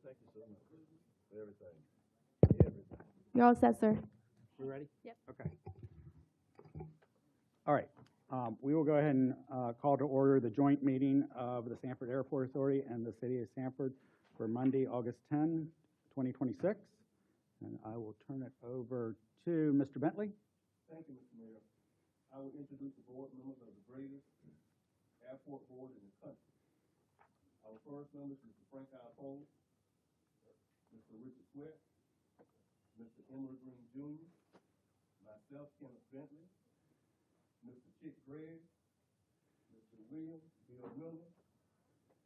thank you so much for everything. You're all set, sir. You ready? Yep. Okay. All right. We will go ahead and call to order the joint meeting of the Sanford Airport Authority and the City of Sanford for Monday, August 10, 2026. And I will turn it over to Mr. Bentley. Thank you, Mr. Mayor. I will introduce the board members of the greatest airport board in the country. Our first member is Mr. Frank Alpole, Mr. Richard Sweat, Mr. Emery Green Jr., myself, Kenneth Bentley, Mr. Chick Gregg, Mr. William Bill Miller,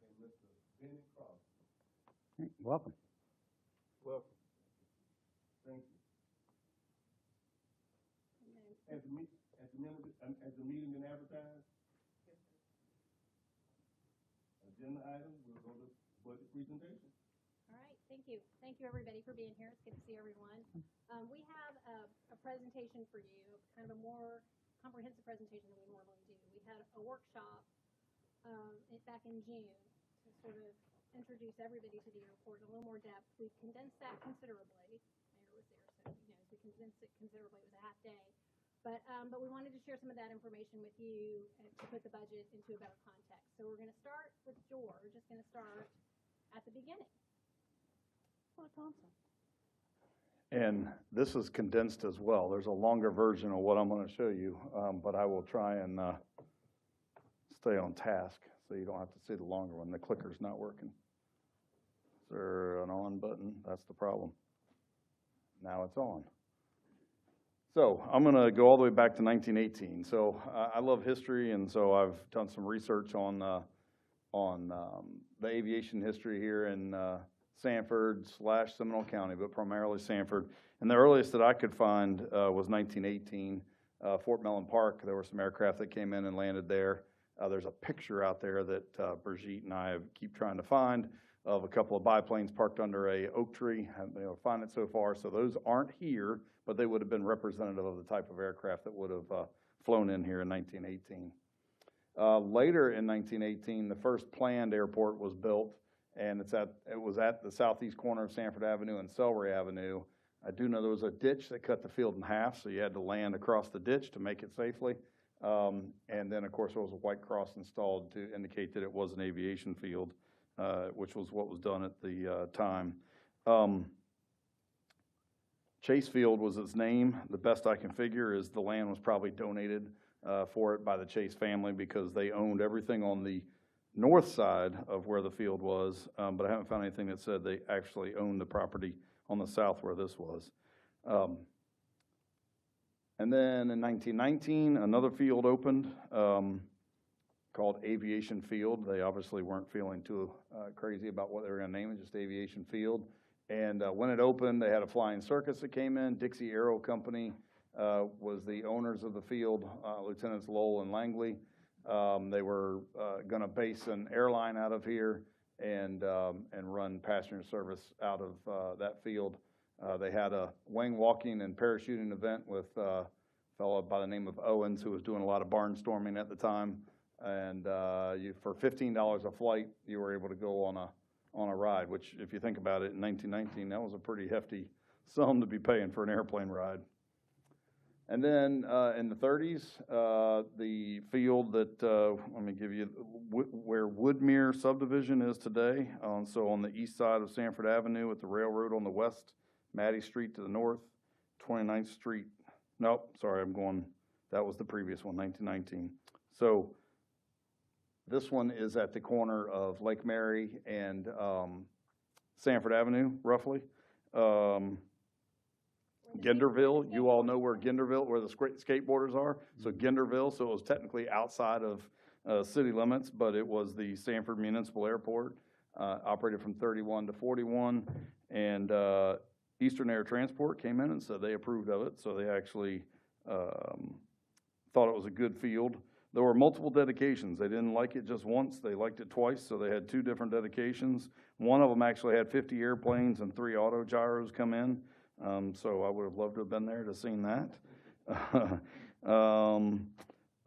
and Mr. Benny Crosby. Welcome. Welcome. Thank you. Has the meeting been advertised? Agenda item, we'll go to budget presentation. All right, thank you. Thank you, everybody, for being here. It's good to see everyone. We have a presentation for you, kind of a more comprehensive presentation than we normally do. We had a workshop back in June to sort of introduce everybody to the airport in a little more depth. We've condensed that considerably. Mayor was there, so he knows we condensed it considerably. It was a half day. But we wanted to share some of that information with you to put the budget into a better context. So we're going to start with George. Just going to start at the beginning. And this is condensed as well. There's a longer version of what I'm going to show you, but I will try and stay on task so you don't have to see the longer one. The clicker's not working. Is there an on button? That's the problem. Now it's on. So I'm going to go all the way back to 1918. So I love history, and so I've done some research on the aviation history here in Sanford / Seminole County, but primarily Sanford. And the earliest that I could find was 1918, Fort Mellon Park. There were some aircraft that came in and landed there. There's a picture out there that Brigitte and I keep trying to find of a couple of biplanes parked under a oak tree. I haven't been able to find it so far. So those aren't here, but they would have been representative of the type of aircraft that would have flown in here in 1918. Later in 1918, the first planned airport was built, and it was at the southeast corner of Sanford Avenue and Sellery Avenue. I do know there was a ditch that cut the field in half, so you had to land across the ditch to make it safely. And then, of course, there was a white cross installed to indicate that it was an aviation field, which was what was done at the time. Chase Field was its name. The best I can figure is the land was probably donated for it by the Chase family because they owned everything on the north side of where the field was, but I haven't found anything that said they actually owned the property on the south where this was. And then in 1919, another field opened called Aviation Field. They obviously weren't feeling too crazy about what they were going to name it, just Aviation Field. And when it opened, they had a flying circus that came in. Dixie Aero Company was the owners of the field, Lieutenants Lowell and Langley. They were going to base an airline out of here and run passenger service out of that field. They had a wing walking and parachuting event with a fellow by the name of Owens, who was doing a lot of barnstorming at the time. And for $15 a flight, you were able to go on a ride, which, if you think about it, in 1919, that was a pretty hefty sum to be paying for an airplane ride. And then in the 30s, the field that, let me give you, where Woodmere subdivision is today, so on the east side of Sanford Avenue with the railroad on the west, Maddie Street to the north, 29th Street. Nope, sorry, that was the previous one, 1919. So this one is at the corner of Lake Mary and Sanford Avenue, roughly. Genderville, you all know where Genderville, where the skateboarders are. So Genderville, so it was technically outside of city limits, but it was the Sanford Municipal Airport, operated from 31 to 41. And Eastern Air Transport came in and said they approved of it. So they actually thought it was a good field. There were multiple dedications. They didn't like it just once. They liked it twice, so they had 2 different dedications. One of them actually had 50 airplanes and 3 auto gyros come in. So I would have loved to have been there to seen that.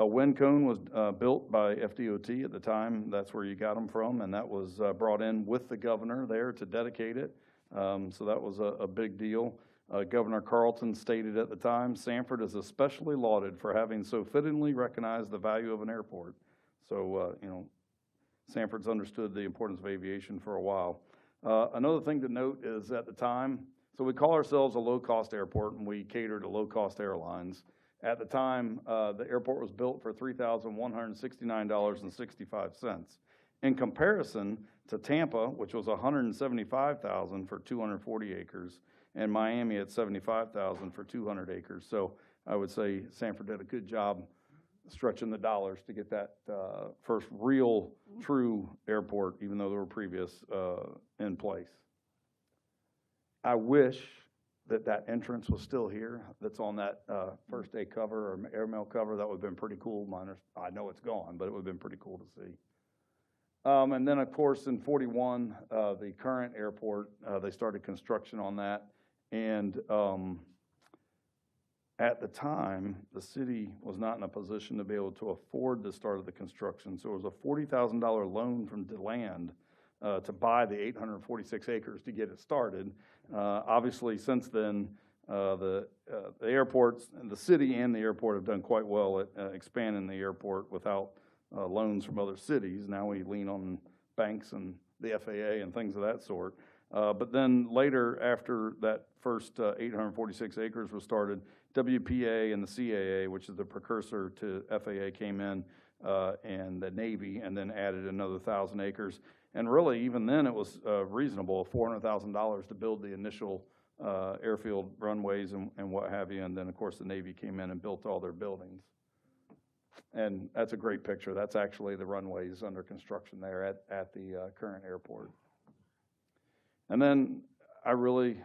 A wind cone was built by FDOT at the time. That's where you got them from, and that was brought in with the governor there to dedicate it. So that was a big deal. Governor Carlton stated at the time, Sanford is especially lauded for having so fittingly recognized the value of an airport. So, Sanford's understood the importance of aviation for a while. Another thing to note is at the time, so we call ourselves a low-cost airport, and we cater to low-cost airlines. At the time, the airport was built for $3,169.65. In comparison to Tampa, which was $175,000 for 240 acres, and Miami at $75,000 for 200 acres. So I would say Sanford did a good job stretching the dollars to get that first real, true airport, even though there were previous in place. I wish that entrance was still here, that's on that first day cover or airmail cover. That would have been pretty cool. I know it's gone, but it would have been pretty cool to see. And then, of course, in 41, the current airport, they started construction on that. And at the time, the city was not in a position to be able to afford the start of the construction. So it was a $40,000 loan from DeLand to buy the 846 acres to get it started. Obviously, since then, the airports, the city and the airport have done quite well at expanding the airport without loans from other cities. Now we lean on banks and the FAA and things of that sort. But then later, after that first 846 acres was started, WPA and the CAA, which is the precursor to FAA, came in, and the Navy, and then added another 1,000 acres. And really, even then, it was reasonable, $400,000 to build the initial airfield runways and what have you. And then, of course, the Navy came in and built all their buildings. And that's a great picture. That's actually the runways under construction there at the current airport. And then I really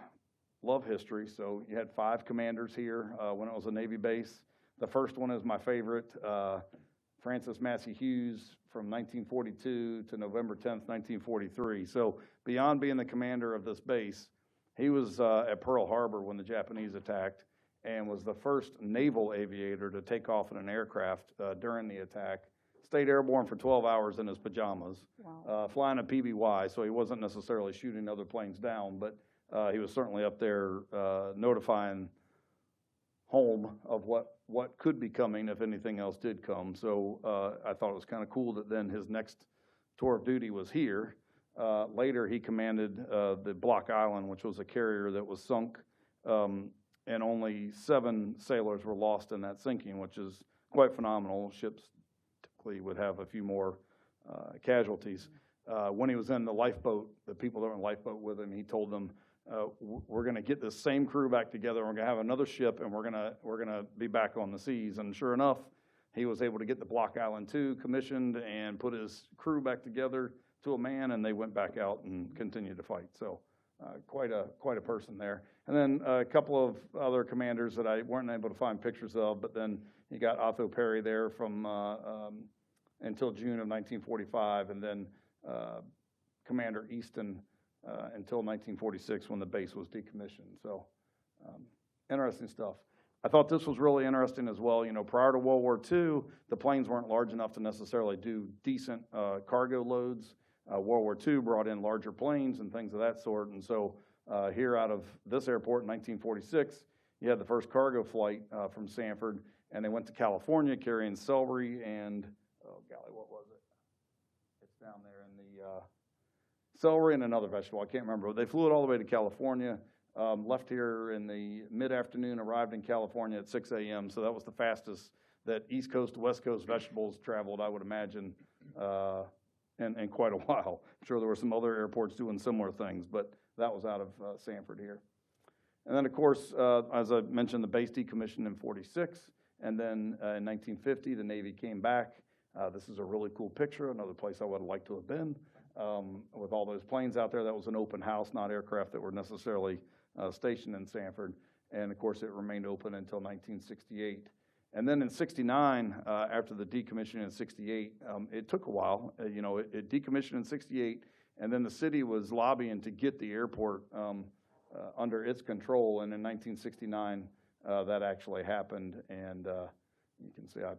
love history. So you had 5 commanders here when it was a Navy base. The first one is my favorite, Francis Massey Hughes, from 1942 to November 10th, 1943. So beyond being the commander of this base, he was at Pearl Harbor when the Japanese attacked and was the first naval aviator to take off in an aircraft during the attack. Stayed airborne for 12 hours in his pajamas, Wow. flying a PBY, so he wasn't necessarily shooting other planes down, but he was certainly up there notifying home of what could be coming if anything else did come. So I thought it was kind of cool that then his next tour of duty was here. Later, he commanded the Block Island, which was a carrier that was sunk, and only 7 sailors were lost in that sinking, which is quite phenomenal. Ships typically would have a few more casualties. When he was in the lifeboat, the people that were in the lifeboat with him, he told them, we're going to get this same crew back together. We're going to have another ship, and we're going to be back on the seas. And sure enough, he was able to get the Block Island 2 commissioned and put his crew back together to a man, and they went back out and continued to fight. So quite a person there. And then a couple of other commanders that I weren't able to find pictures of, but then you got Otho Perry there from until June of 1945, and then Commander Easton until 1946 when the base was decommissioned. So interesting stuff. I thought this was really interesting as well. You know, prior to World War II, the planes weren't large enough to necessarily do decent cargo loads. World War II brought in larger planes and things of that sort. And so here out of this airport in 1946, you had the first cargo flight from Sanford, and they went to California carrying celery and, oh golly, what was it? It's down there in the celery and another vegetable. I can't remember. They flew it all the way to California, left here in the mid-afternoon, arrived in California at 6 a.m. So that was the fastest that East Coast to West Coast vegetables traveled, I would imagine, in quite a while. I'm sure there were some other airports doing similar things, but that was out of Sanford here. And then, of course, as I mentioned, the base decommissioned in 46, and then in 1950, the Navy came back. This is a really cool picture, another place I would have liked to have been. With all those planes out there, that was an open house, not aircraft that were necessarily stationed in Sanford. And of course, it remained open until 1968. And then in 69, after the decommissioning in 68, it took a while. It decommissioned in 68, and then the city was lobbying to get the airport under its control. And in 1969, that actually happened. And you can see I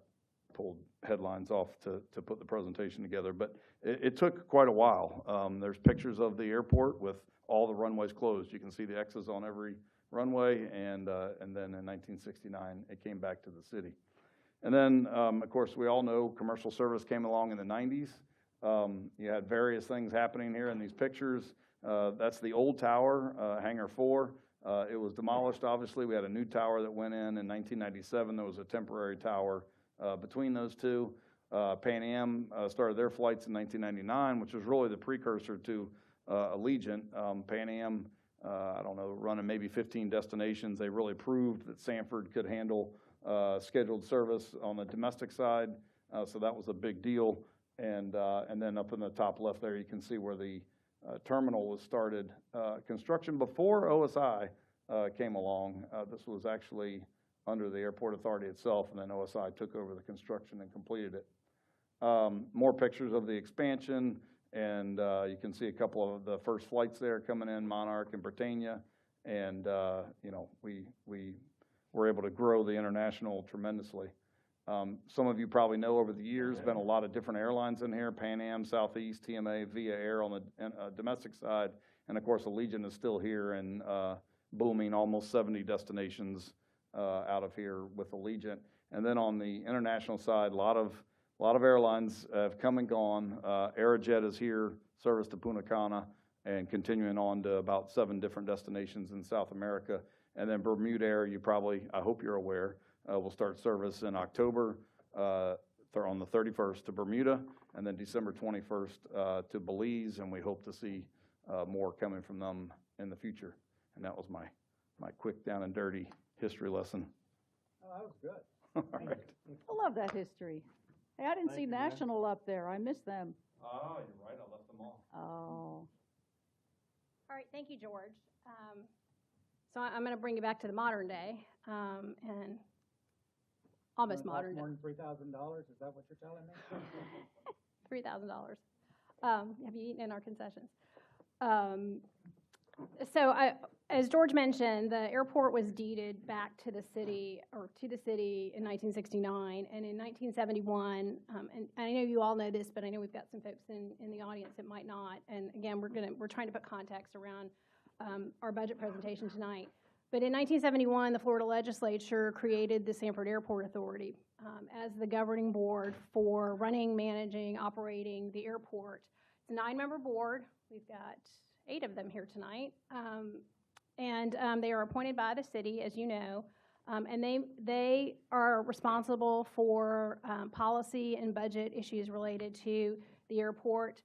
pulled headlines off to put the presentation together. But it took quite a while. There's pictures of the airport with all the runways closed. You can see the X's on every runway, and then in 1969, it came back to the city. And then, of course, we all know commercial service came along in the 90s. You had various things happening here in these pictures. That's the old tower, Hangar 4. It was demolished, obviously. We had a new tower that went in 1997. There was a temporary tower between those two. Pan Am started their flights in 1999, which was really the precursor to Allegiant. Pan Am, I don't know, running maybe 15 destinations. They really proved that Sanford could handle scheduled service on the domestic side, so that was a big deal. And then up in the top left there, you can see where the terminal was started. Construction before OSI came along. This was actually under the airport authority itself, and then OSI took over the construction and completed it. More pictures of the expansion, and you can see a couple of the first flights there coming in, Monarch and Britannia, and you know, we were able to grow the international tremendously. Some of you probably know over the years, been a lot of different airlines in here, Pan Am, Southeast, TMA, Via Air on the domestic side, and of course Allegiant is still here and booming, almost 70 destinations out of here with Allegiant. And then on the international side, a lot of airlines have come and gone. Aerojet is here, service to Punta Cana, and continuing on to about 7 different destinations in South America. And then Bermuda Air, I hope you're aware, will start service in October on the 31st to Bermuda, and then December 21st to Belize, and we hope to see more coming from them in the future. And that was my quick down and dirty history lesson. Oh, that was good. All right. I love that history. Hey, I didn't see you, man. National up there. I missed them. Oh, you're right. I left them all. Oh. All right, thank you, George. So I'm going to bring you back to the modern day, and almost modern day. More than $3,000, is that what you're telling me? $3,000. Have you eaten in our concessions? As George mentioned, the airport was deeded back to the city in 1969, and in 1971, and I know you all know this, but I know we've got some folks in the audience that might not. And again, we're trying to put context around our budget presentation tonight. But in 1971, the Florida legislature created the Sanford Airport Authority as the governing board for running, managing, operating the airport. It's a 9-member board. We've got 8 of them here tonight. And they are appointed by the city, as you know, and they are responsible for policy and budget issues related to the airport.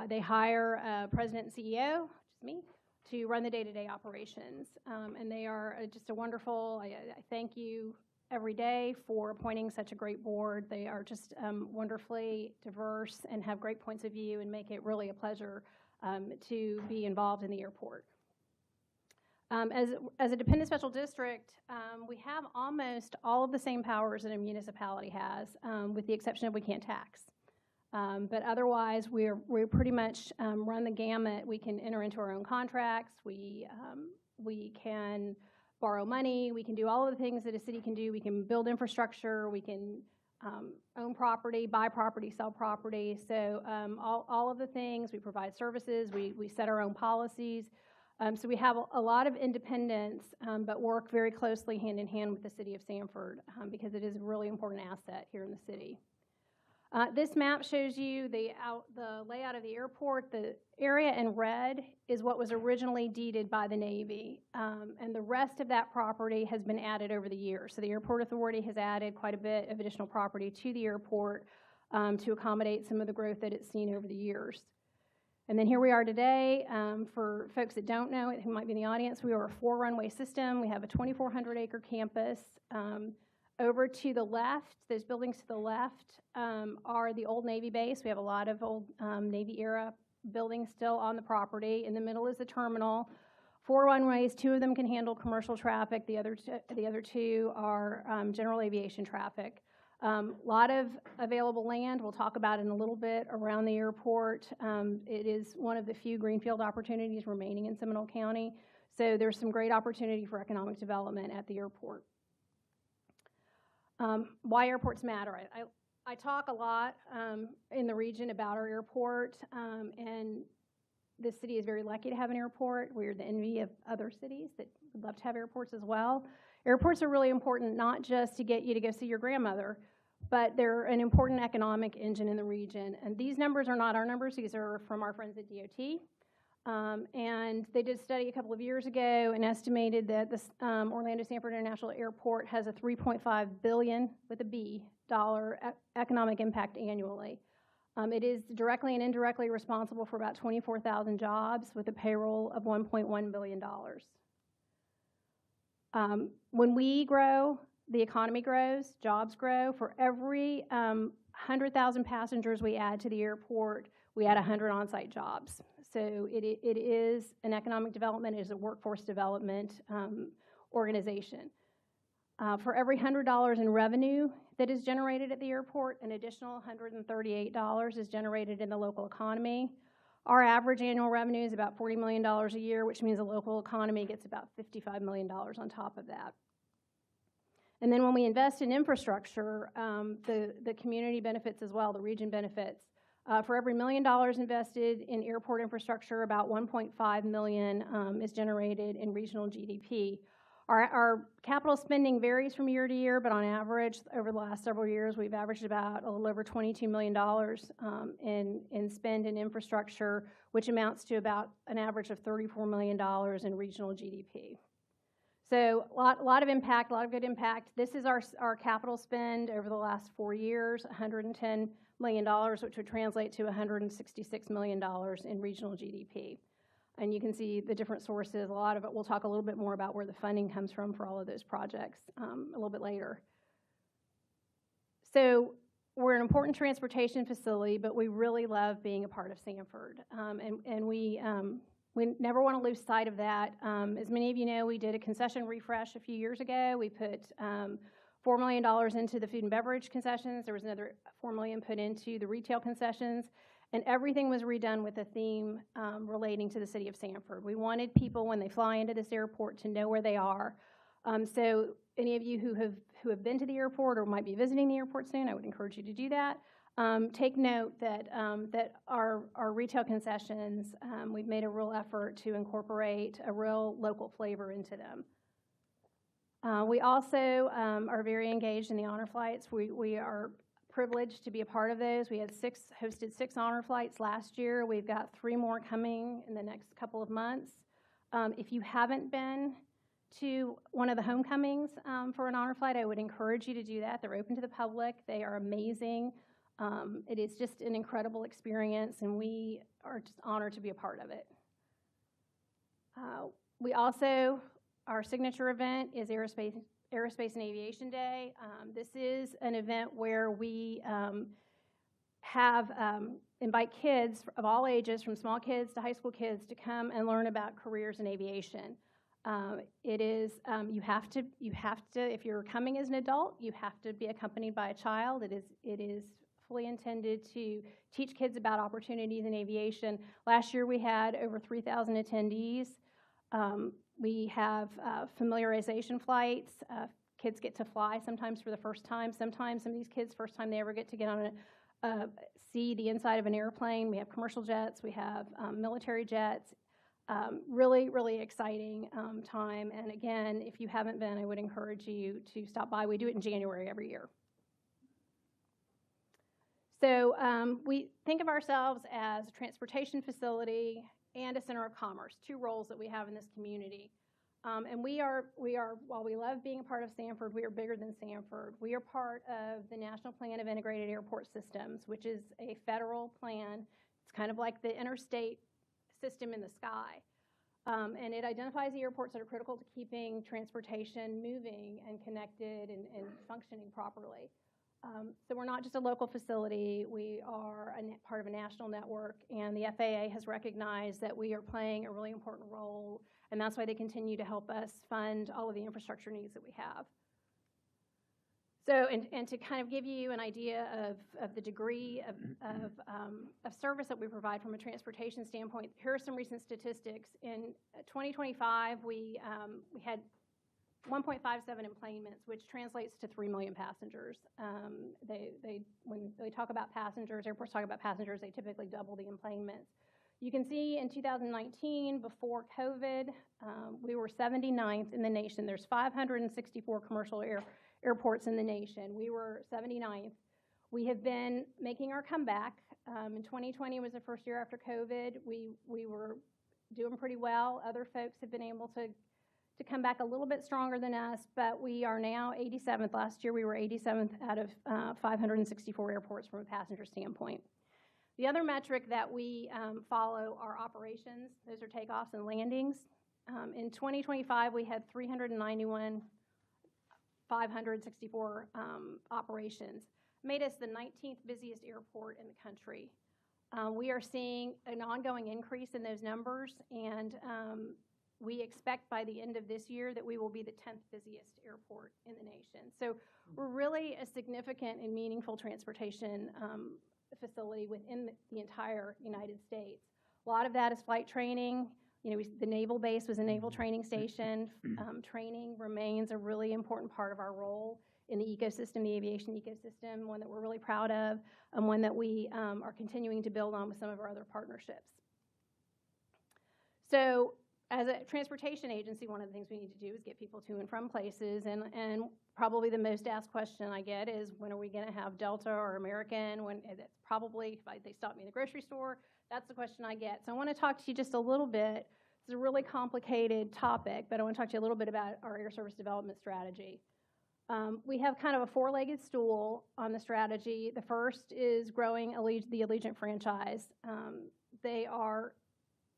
They hire a president and CEO, which is me, to run the day-to-day operations. And they are just a wonderful, I thank you every day for appointing such a great board. They are just wonderfully diverse and have great points of view and make it really a pleasure to be involved in the airport. As a dependent special district, we have almost all of the same powers that a municipality has, with the exception of we can't tax. But otherwise, we're pretty much run the gamut. We can enter into our own contracts. We can borrow money. We can do all of the things that a city can do. We can build infrastructure. We can own property, buy property, sell property. So all of the things. We provide services. We set our own policies. So we have a lot of independence, but work very closely hand in hand with the city of Sanford because it is a really important asset here in the city. This map shows you the layout of the airport. The area in red is what was originally deeded by the Navy, and the rest of that property has been added over the years. So the Airport Authority has added quite a bit of additional property to the airport to accommodate some of the growth that it's seen over the years. And then here we are today. For folks that don't know, who might be in the audience, we are a 4-runway system. We have a 2,400-acre campus. Over to the left, those buildings to the left are the old Navy base. We have a lot of old Navy-era buildings still on the property. In the middle is the terminal. 4 runways, 2 of them can handle commercial traffic. The other 2 are general aviation traffic. A lot of available land. We'll talk about it in a little bit around the airport. It is one of the few greenfield opportunities remaining in Seminole County. So there's some great opportunity for economic development at the airport. Why airports matter. I talk a lot in the region about our airport, and this city is very lucky to have an airport. We're the envy of other cities that would love to have airports as well. Airports are really important, not just to get you to go see your grandmother, but they're an important economic engine in the region. And these numbers are not our numbers. These are from our friends at DOT. And they did a study a couple of years ago and estimated that the Orlando Sanford International Airport has a $3.5 billion, with a B, economic impact annually. It is directly and indirectly responsible for about 24,000 jobs with a payroll of $1.1 billion. When we grow, the economy grows, jobs grow. For every 100,000 passengers we add to the airport, we add 100 on-site jobs. So it is an economic development, it is a workforce development organization. For every $100 in revenue that is generated at the airport, an additional $138 is generated in the local economy. Our average annual revenue is about $40 million a year, which means the local economy gets about $55 million on top of that. And then when we invest in infrastructure, the community benefits as well, the region benefits. For every $1 million invested in airport infrastructure, about $1.5 million is generated in regional GDP. Our capital spending varies from year to year, but on average, over the last several years, we've averaged about a little over $22 million in spend in infrastructure, which amounts to about an average of $34 million in regional GDP. So a lot of impact, a lot of good impact. This is our capital spend over the last 4 years, $110 million, which would translate to $166 million in regional GDP. And you can see the different sources. A lot of it, we'll talk a little bit more about where the funding comes from for all of those projects a little bit later. So we're an important transportation facility, but we really love being a part of Sanford. And we never want to lose sight of that. As many of you know, we did a concession refresh a few years ago. We put $4 million into the food and beverage concessions. There was another $4 million put into the retail concessions. And everything was redone with a theme relating to the city of Sanford. We wanted people, when they fly into this airport, to know where they are. So any of you who have been to the airport or might be visiting the airport soon, I would encourage you to do that. Take note that our retail concessions, we've made a real effort to incorporate a real local flavor into them. We also are very engaged in the honor flights. We are privileged to be a part of those. We had hosted 6 honor flights last year. We've got 3 more coming in the next couple of months. If you haven't been to one of the homecomings for an honor flight, I would encourage you to do that. They're open to the public. They are amazing. It is just an incredible experience, and we are just honored to be a part of it. We also, our signature event is Aerospace and Aviation Day. This is an event where we invite kids of all ages, from small kids to high school kids, to come and learn about careers in aviation. It is, you have to, if you're coming as an adult, you have to be accompanied by a child. It is fully intended to teach kids about opportunities in aviation. Last year we had over 3,000 attendees. We have familiarization flights. Kids get to fly sometimes for the first time. Sometimes some of these kids, first time they ever get to get on see the inside of an airplane. We have commercial jets. We have military jets. Really, really exciting time. And again, if you haven't been, I would encourage you to stop by. We do it in January every year. So we think of ourselves as a transportation facility and a center of commerce, 2 roles that we have in this community. And we are, while we love being a part of Sanford, we are bigger than Sanford. We are part of the National Plan of Integrated Airport Systems, which is a federal plan. It's kind of like the interstate system in the sky. And it identifies the airports that are critical to keeping transportation moving and connected and functioning properly. So we're not just a local facility, we are part of a national network, and the FAA has recognized that we are playing a really important role, and that's why they continue to help us fund all of the infrastructure needs that we have. So, and to kind of give you an idea of the degree of service that we provide from a transportation standpoint, here are some recent statistics. In 2025, we had 1.57 enplanements, which translates to 3 million passengers. When they talk about passengers, airports talk about passengers, they typically double the enplanements. You can see in 2019, before COVID, we were 79th in the nation. There's 564 commercial airports in the nation. We were 79th. We have been making our comeback. In 2020 was the first year after COVID. We were doing pretty well. Other folks have been able to come back a little bit stronger than us, but we are now 87th. Last year we were 87th out of 564 airports from a passenger standpoint. The other metric that we follow are operations. Those are takeoffs and landings. In 2025, we had 564 operations. Made us the 19th busiest airport in the country. We are seeing an ongoing increase in those numbers, and we expect by the end of this year that we will be the 10th busiest airport in the nation. So we're really a significant and meaningful transportation facility within the entire United States. A lot of that is flight training. You know, the naval base was a naval training station. Training remains a really important part of our role in the ecosystem, the aviation ecosystem, one that we're really proud of, and one that we are continuing to build on with some of our other partnerships. So as a transportation agency, one of the things we need to do is get people to and from places, and probably the most asked question I get is, when are we going to have Delta or American? When it's probably, if they stop me in the grocery store, that's the question I get. So I want to talk to you just a little bit. It's a really complicated topic, but I want to talk to you a little bit about our air service development strategy. We have kind of a four-legged stool on the strategy. The first is growing the Allegiant franchise. They are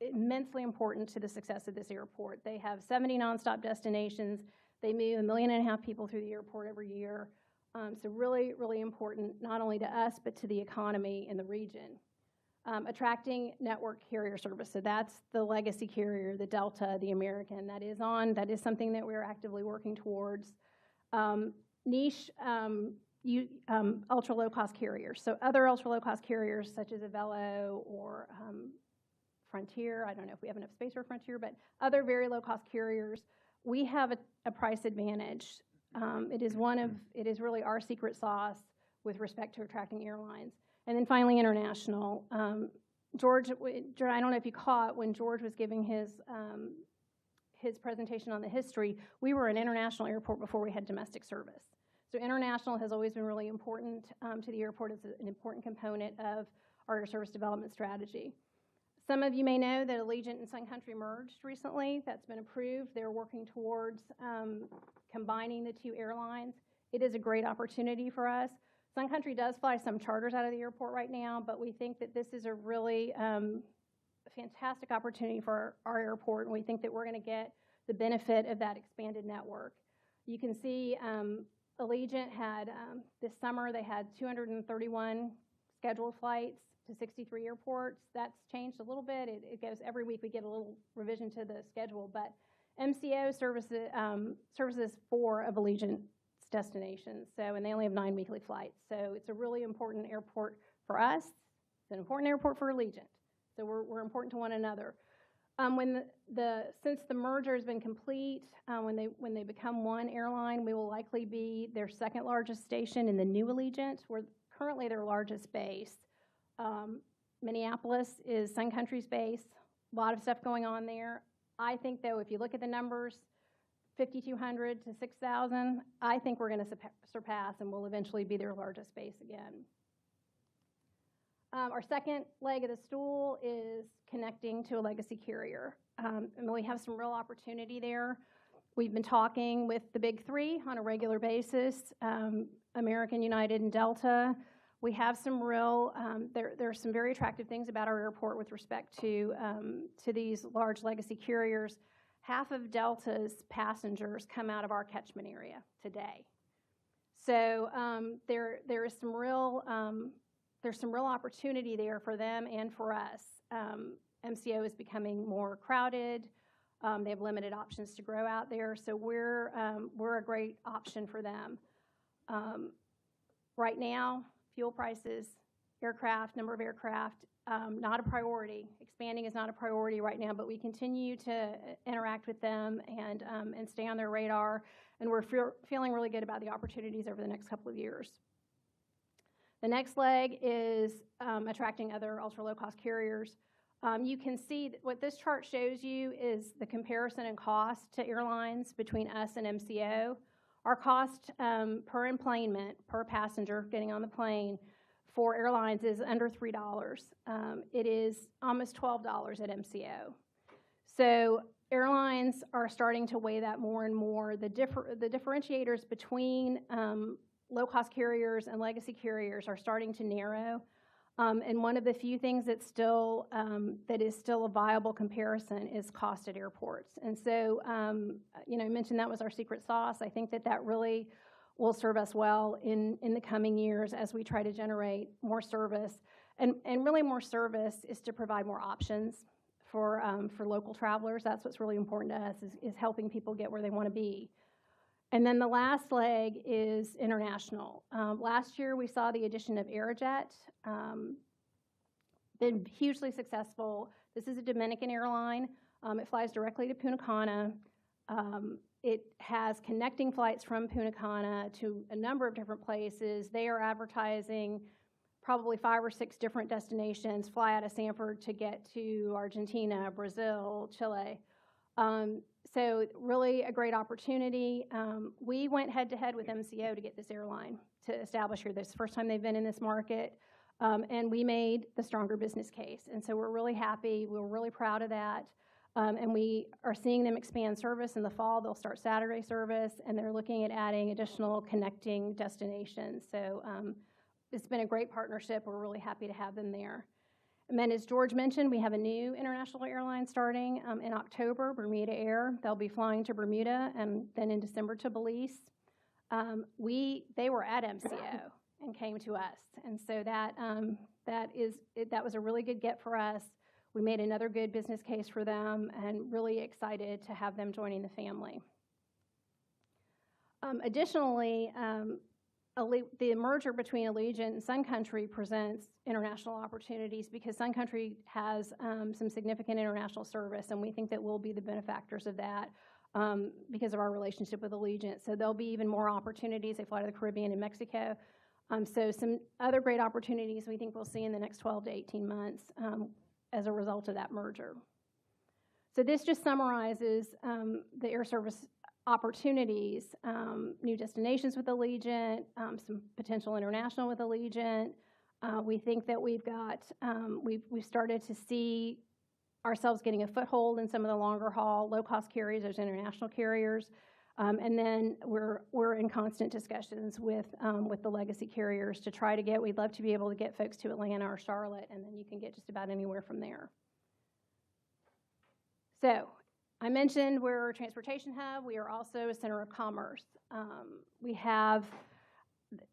immensely important to the success of this airport. They have 70 nonstop destinations. They move 1.5 million people through the airport every year. So really, really important, not only to us, but to the economy in the region. Attracting network carrier service. So that's the legacy carrier, the Delta, the American. That is something that we're actively working towards. Niche ultra low-cost carriers. So other ultra low-cost carriers such as Avelo or Frontier. I don't know if we have enough space for Frontier, but other very low-cost carriers. We have a price advantage. It is really our secret sauce with respect to attracting airlines. And then finally, international. George, I don't know if you caught when George was giving his presentation on the history, we were an international airport before we had domestic service. So international has always been really important to the airport. It's an important component of our air service development strategy. Some of you may know that Allegiant and Sun Country merged recently. That's been approved. They're working towards combining the two airlines. It is a great opportunity for us. Sun Country does fly some charters out of the airport right now, but we think that this is a really fantastic opportunity for our airport, and we think that we're going to get the benefit of that expanded network. You can see Allegiant had, this summer, they had 231 scheduled flights to 63 airports. That's changed a little bit. It goes every week. We get a little revision to the schedule, but MCO services 4 of Allegiant's destinations. So, and they only have 9 weekly flights. So it's a really important airport for us. It's an important airport for Allegiant. So we're important to one another. Since the merger has been complete, when they become one airline, we will likely be their second largest station in the new Allegiant. We're currently their largest base. Minneapolis is Sun Country's base. A lot of stuff going on there. I think, though, if you look at the numbers, 5,200 to 6,000, I think we're going to surpass, and we'll eventually be their largest base again. Our second leg of the stool is connecting to a legacy carrier. And we have some real opportunity there. We've been talking with the big three on a regular basis, American, United, and Delta. We have some real, there are some very attractive things about our airport with respect to these large legacy carriers. Half of Delta's passengers come out of our catchment area today. So there is some real, there's some real opportunity there for them and for us. MCO is becoming more crowded. They have limited options to grow out there, so we're a great option for them. Right now, fuel prices, aircraft, number of aircraft, not a priority. Expanding is not a priority right now, but we continue to interact with them and stay on their radar, and we're feeling really good about the opportunities over the next couple of years. The next leg is attracting other ultra-low-cost carriers. You can see that what this chart shows you is the comparison in cost to airlines between us and MCO. Our cost per enplanement, per passenger getting on the plane for airlines is under $3. It is almost $12 at MCO. So airlines are starting to weigh that more and more. The differentiators between low-cost carriers and legacy carriers are starting to narrow. And one of the few things that is still a viable comparison is cost at airports. And so, I mentioned that was our secret sauce. I think that really will serve us well in the coming years as we try to generate more service. And really more service is to provide more options for local travelers. That's what's really important to us is helping people get where they want to be. And then the last leg is international. Last year, we saw the addition of Aerojet. Been hugely successful. This is a Dominican airline. It flies directly to Punta Cana. It has connecting flights from Punta Cana to a number of different places. They are advertising probably 5 or 6 different destinations, fly out of Sanford to get to Argentina, Brazil, Chile. So really a great opportunity. We went head-to-head with MCO to get this airline to establish here. This is the first time they've been in this market, and we made the stronger business case. And so we're really happy. We're really proud of that. And we are seeing them expand service in the fall. They'll start Saturday service, and they're looking at adding additional connecting destinations. So it's been a great partnership. We're really happy to have them there. And then, as George mentioned, we have a new international airline starting in October, Bermuda Air. They'll be flying to Bermuda and then in December to Belize. They were at MCO and came to us, and so that was a really good get for us. We made another good business case for them, and really excited to have them joining the family. Additionally, the merger between Allegiant and Sun Country presents international opportunities because Sun Country has some significant international service, and we think that we'll be the benefactors of that because of our relationship with Allegiant. So there'll be even more opportunities. They fly to the Caribbean and Mexico. So some other great opportunities we think we'll see in the next 12 to 18 months as a result of that merger. So this just summarizes the air service opportunities, new destinations with Allegiant, some potential international with Allegiant. We think that we've started to see ourselves getting a foothold in some of the longer haul, low-cost carriers, those international carriers. And then we're in constant discussions with the legacy carriers to try to we'd love to be able to get folks to Atlanta or Charlotte, and then you can get just about anywhere from there. So I mentioned we're a transportation hub. We are also a center of commerce. We have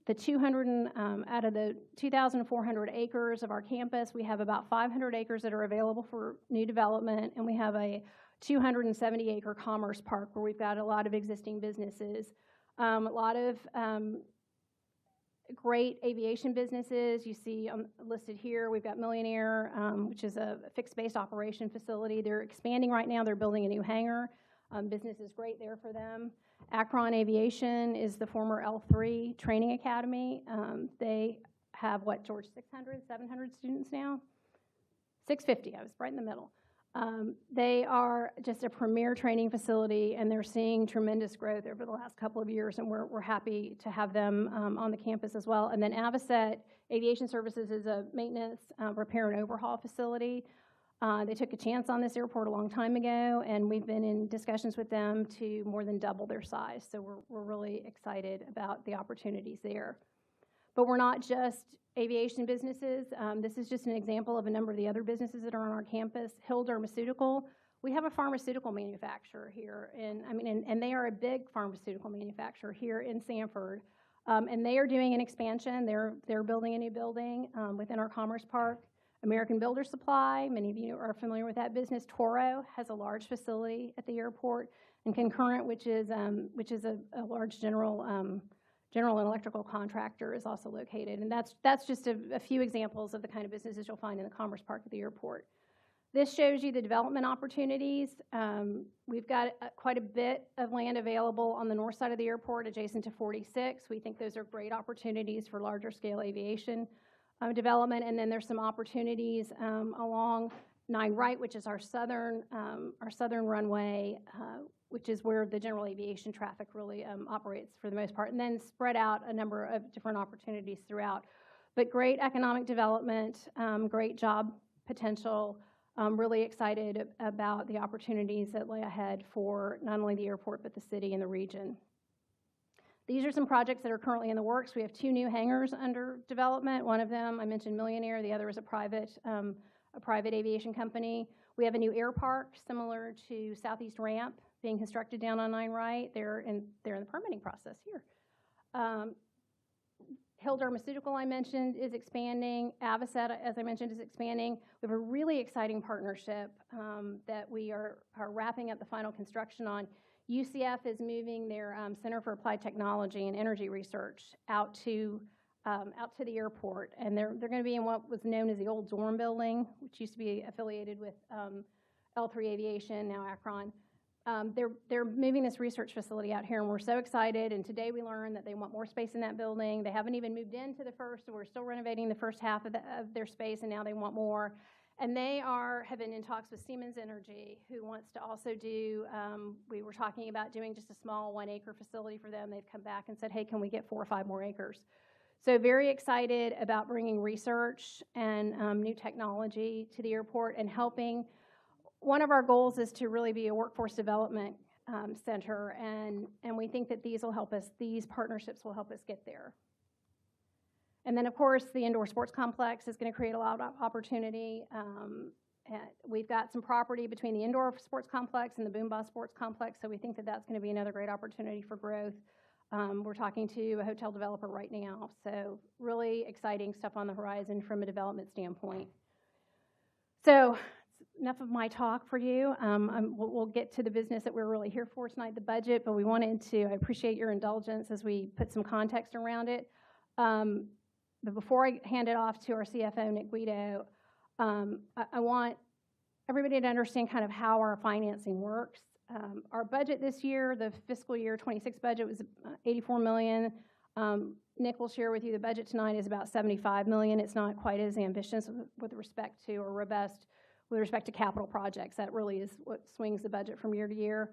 the 200 out of the 2,400 acres of our campus, we have about 500 acres that are available for new development, and we have a 270-acre commerce park where we've got a lot of existing businesses, a lot of great aviation businesses. You see listed here, we've got Millionaire, which is a fixed-base operation facility. They're expanding right now. They're building a new hangar. Business is great there for them. Akron Aviation is the former L3 training academy. They have, George, 600, 700 students now? 650, I was right in the middle. They are just a premier training facility, and they're seeing tremendous growth over the last couple of years, and we're happy to have them on the campus as well. And then Avocet Aviation Services is a maintenance, repair, and overhaul facility. They took a chance on this airport a long time ago, and we've been in discussions with them to more than double their size. So we're really excited about the opportunities there. But we're not just aviation businesses. This is just an example of a number of the other businesses that are on our campus. Hill Dermaceutical, we have a pharmaceutical manufacturer here, and they are a big pharmaceutical manufacturer here in Sanford. And they are doing an expansion. They're building a new building within our Commerce Park. American Builder Supply, many of you are familiar with that business. Toro has a large facility at the airport, and Concurrent, which is a large general general and electrical contractor is also located. And that's just a few examples of the kind of businesses you'll find in the Commerce Park at the airport. This shows you the development opportunities. We've got quite a bit of land available on the north side of the airport adjacent to 46. We think those are great opportunities for larger scale aviation development. And then there's some opportunities along 9 Right, which is our southern runway, which is where the general aviation traffic really operates for the most part, and then spread out a number of different opportunities throughout. But great economic development, great job potential. Really excited about the opportunities that lay ahead for not only the airport, but the city and the region. These are some projects that are currently in the works. We have 2 new hangars under development. One of them, I mentioned Millionaire, the other is a private aviation company. We have a new air park similar to Southeast Ramp being constructed down on 9 Right. They're in the permitting process here. Hill Dermaceutical, I mentioned, is expanding. Avocet, as I mentioned, is expanding. We have a really exciting partnership that we are wrapping up the final construction on. UCF is moving their Center for Applied Technology and Energy Research out to the airport, and they're going to be in what was known as the old dorm building, which used to be affiliated with L3 Aviation, now Akron. They're moving this research facility out here, and we're so excited. And today we learned that they want more space in that building. They haven't even moved into the first, so we're still renovating the first half of their space, and now they want more. And they have been in talks with Siemens Energy, who wants to also do, we were talking about doing just a small 1-acre facility for them. They've come back and said, hey, can we get 4 or 5 more acres? So very excited about bringing research and new technology to the airport and helping. One of our goals is to really be a workforce development center, and we think that these partnerships will help us get there. And then, of course, the indoor sports complex is going to create a lot of opportunity. We've got some property between the indoor sports complex and the Boom Boss Sports Complex, so we think that that's going to be another great opportunity for growth. We're talking to a hotel developer right now, so really exciting stuff on the horizon from a development standpoint. So enough of my talk for you. We'll get to the business that we're really here for tonight, the budget, but I appreciate your indulgence as we put some context around it. But before I hand it off to our CFO, Nick Guido, I want everybody to understand kind of how our financing works. Our budget this year, the fiscal year 26 budget, was $84 million. Nick will share with you the budget tonight is about $75 million. It's not quite as ambitious with respect to, or robust with respect to capital projects. That really is what swings the budget from year to year.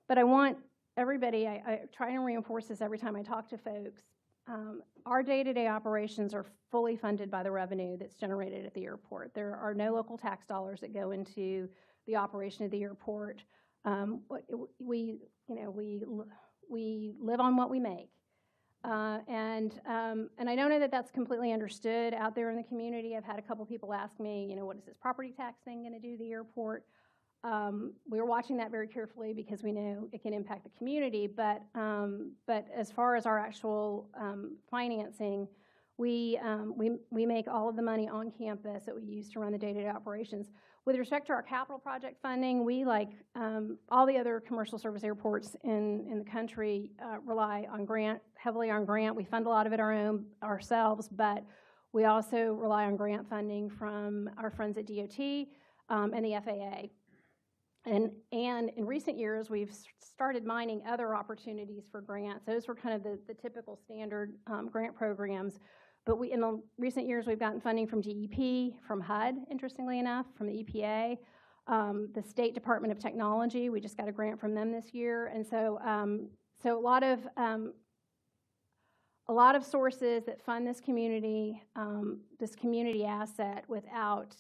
But I want everybody, I try and reinforce this every time I talk to folks. Our day-to-day operations are fully funded by the revenue that's generated at the airport. There are no local tax dollars that go into the operation of the airport. We live on what we make. And I don't know that that's completely understood out there in the community. I've had a couple people ask me, what is this property tax thing going to do to the airport? We're watching that very carefully because we know it can impact the community. But as far as our actual financing, we make all of the money on campus that we use to run the day-to-day operations. With respect to our capital project funding, we, like all the other commercial service airports in the country, rely on heavily on grant. We fund a lot of it ourselves, but we also rely on grant funding from our friends at DOT and the FAA. And in recent years, we've started mining other opportunities for grants. Those were kind of the typical standard grant programs. But in the recent years, we've gotten funding from DEP, from HUD, interestingly enough, from the EPA, the State Department of Technology. We just got a grant from them this year. And so a lot of sources that fund this community asset without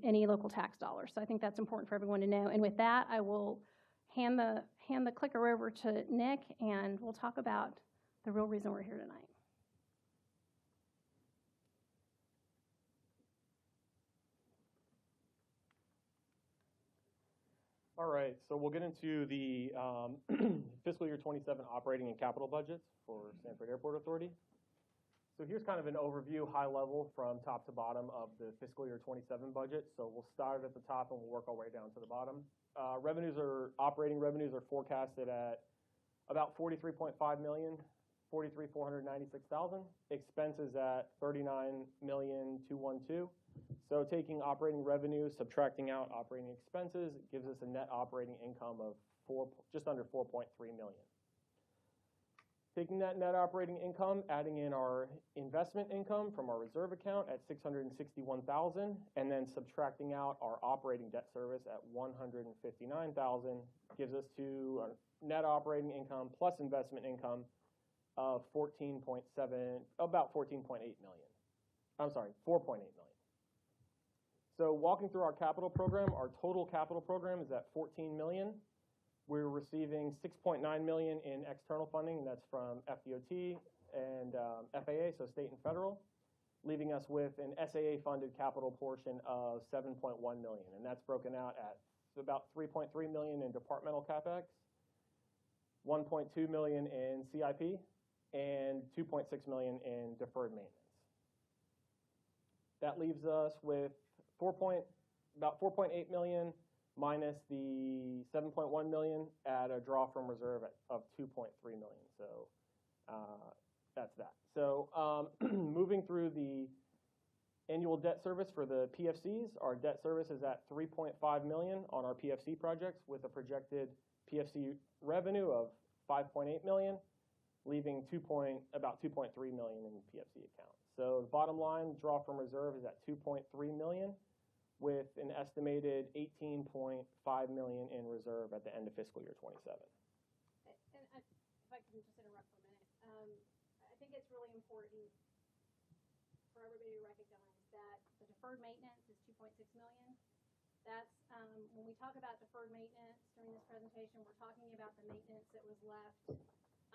any local tax dollars. So I think that's important for everyone to know. And with that, I will hand the clicker over to Nick, and we'll talk about the real reason we're here tonight. All right, so we'll get into the fiscal year 27 operating and capital budgets for Sanford Airport Authority. So here's kind of an overview, high level, from top to bottom of the fiscal year 27 budget. So we'll start at the top and we'll work our way down to the bottom. Operating revenues are forecasted at about $43.5 million. $43,496,000. Expenses at $39,212,000. So taking operating revenue, subtracting out operating expenses, gives us a net operating income of just under $4.3 million. Taking that net operating income, adding in our investment income from our reserve account at $661,000, and then subtracting out our operating debt service at $159,000, gives us to a net operating income plus investment income of about $4.8 million. So walking through our capital program, our total capital program is at $14 million. We're receiving $6.9 million in external funding, and that's from FDOT and FAA, so state and federal, leaving us with an SAA-funded capital portion of $7.1 million, and that's broken out at about $3.3 million in departmental CapEx, $1.2 million in CIP, and $2.6 million in deferred maintenance. That leaves us with about $4.8 million minus the $7.1 million at a draw from reserve of $2.3 million. So that's that. So moving through the annual debt service for the PFCs, our debt service is at $3.5 million on our PFC projects with a projected PFC revenue of $5.8 million, leaving about $2.3 million in the PFC account. So the bottom line, draw from reserve is at $2.3 million with an estimated $18.5 million in reserve at the end of fiscal year 27. And if I can just interrupt for a minute, I think it's really important for everybody to recognize that the deferred maintenance is $2.6 million. That's, when we talk about deferred maintenance during this presentation, we're talking about the maintenance that was left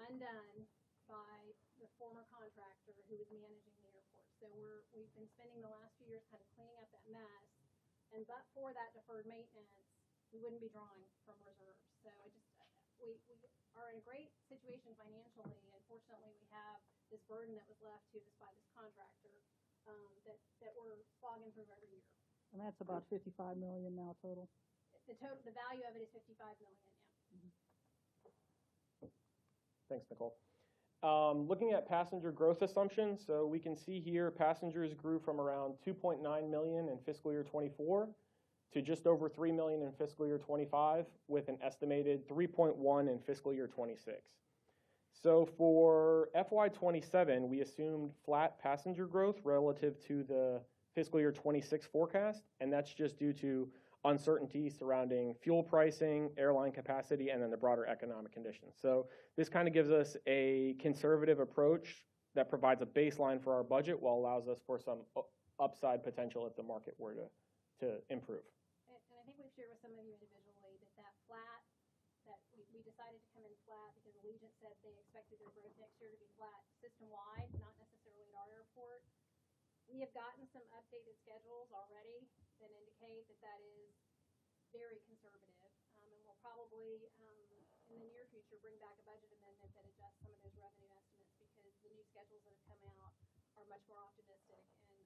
undone by the former contractor who was managing the airport. So we've been spending the last few years kind of cleaning up that mess, and but for that deferred maintenance, we wouldn't be drawing from reserves. So we are in a great situation financially, and fortunately we have this burden that was left to us by this contractor that we're slogging through every year. And that's about $55 million now total. The value of it is $55 million, yeah. Mm-hmm. Thanks, Nicole. Looking at passenger growth assumptions, so we can see here passengers grew from around 2.9 million in fiscal year 24 to just over 3 million in fiscal year 25 with an estimated 3.1 in fiscal year 26. So for FY27, we assumed flat passenger growth relative to the fiscal year 26 forecast, and that's just due to uncertainty surrounding fuel pricing, airline capacity, and then the broader economic conditions. So this kind of gives us a conservative approach that provides a baseline for our budget while allows us for some upside potential if the market were to improve. And I think we've shared with some of you individually that flat, that we decided to come in flat because Allegiant said they expected their growth next year to be flat system-wide, not necessarily at our airport. We have gotten some updated schedules already that indicate that is very conservative, and we'll probably, in the near future, bring back a budget amendment that adjusts some of those revenue estimates because the new schedules that have come out are much more optimistic and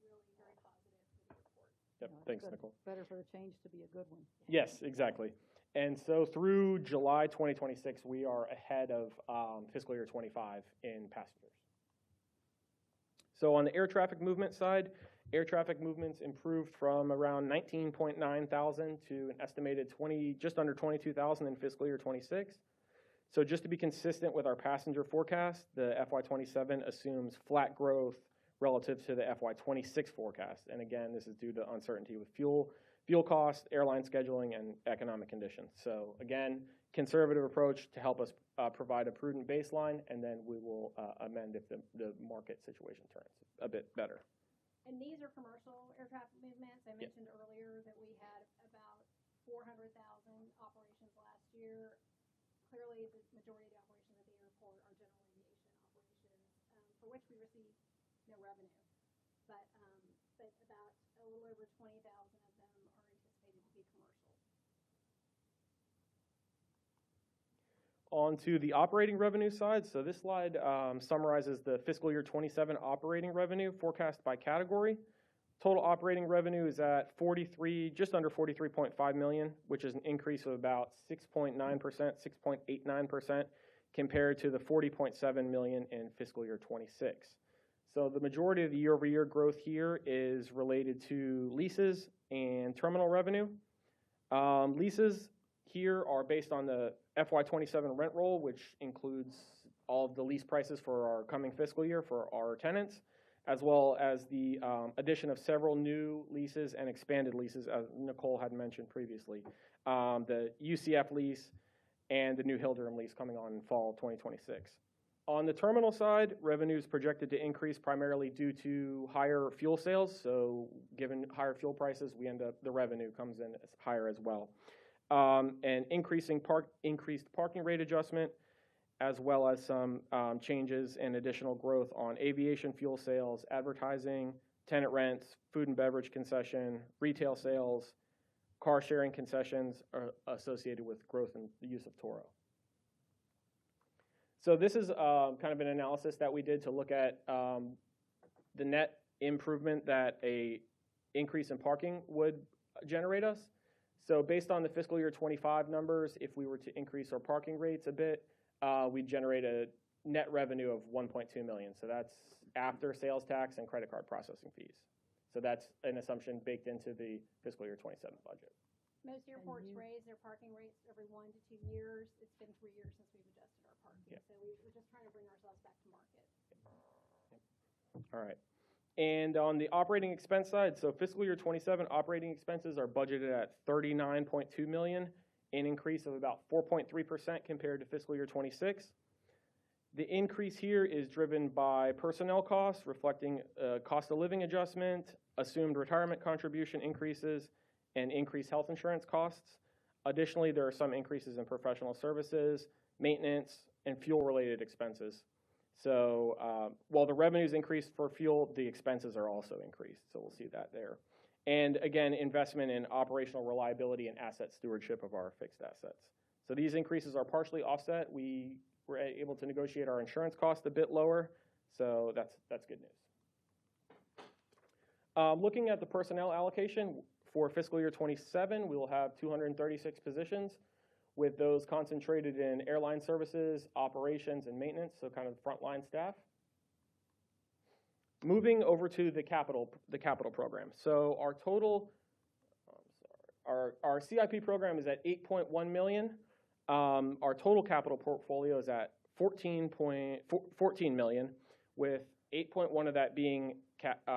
really very positive for the airport. Yep, thanks, Nicole. Better for the change to be a good one. Yes, exactly. And so through July 2026, we are ahead of fiscal year 25 in passengers. So on the air traffic movement side, air traffic movements improved from around 19.9 thousand to an estimated just under 22,000 in fiscal year 26. So just to be consistent with our passenger forecast, the FY27 assumes flat growth relative to the FY26 forecast. And again, this is due to uncertainty with fuel costs, airline scheduling, and economic conditions. So again, conservative approach to help us provide a prudent baseline, and then we will amend if the market situation turns a bit better. And these are commercial air traffic movements. I mentioned earlier that we had about 400,000 operations last year. Clearly, the majority of the operations at the airport are general aviation operations, for which we receive no revenue. But about a little over 20,000 of them are anticipated to be commercial. On to the operating revenue side. So this slide summarizes the fiscal year 27 operating revenue forecast by category. Total operating revenue is at just under 43.5 million, which is an increase of about 6.9%, 6.89% compared to the $40.7 million in fiscal year 26. So the majority of the year-over-year growth here is related to leases and terminal revenue. Leases here are based on the FY27 rent roll, which includes all of the lease prices for our coming fiscal year for our tenants, as well as the addition of several new leases and expanded leases, as Nicole had mentioned previously. The UCF lease and the new Hilderham lease coming on in fall 2026. On the terminal side, revenue is projected to increase primarily due to higher fuel sales. So given higher fuel prices, the revenue comes in as higher as well. And increased parking rate adjustment, as well as some changes and additional growth on aviation fuel sales, advertising, tenant rents, food and beverage concession, retail sales, car sharing concessions are associated with growth in the use of Toro. So this is kind of an analysis that we did to look at the net improvement that a increase in parking would generate us. So based on the fiscal year 25 numbers, if we were to increase our parking rates a bit, we'd generate a net revenue of $1.2 million. So that's after sales tax and credit card processing fees. So that's an assumption baked into the fiscal year 27 budget. Most airports raise their parking rates every 1 to 2 years. It's been 3 years since we've adjusted our parking. Yeah. So we're just trying to bring ourselves back to market. All right. And on the operating expense side, so fiscal year 27 operating expenses are budgeted at $39.2 million, an increase of about 4.3% compared to fiscal year 26. The increase here is driven by personnel costs, reflecting cost of living adjustment, assumed retirement contribution increases, and increased health insurance costs. Additionally, there are some increases in professional services, maintenance, and fuel-related expenses. So while the revenues increased for fuel, the expenses are also increased. So we'll see that there. And again, investment in operational reliability and asset stewardship of our fixed assets. So these increases are partially offset. We were able to negotiate our insurance cost a bit lower, so that's good news. Looking at the personnel allocation for fiscal year 27, we will have 236 positions, with those concentrated in airline services, operations, and maintenance, so kind of frontline staff. Moving over to the capital program. So our total, our CIP program is at $8.1 million. Our total capital portfolio is at $14 million, with 8.1 of that being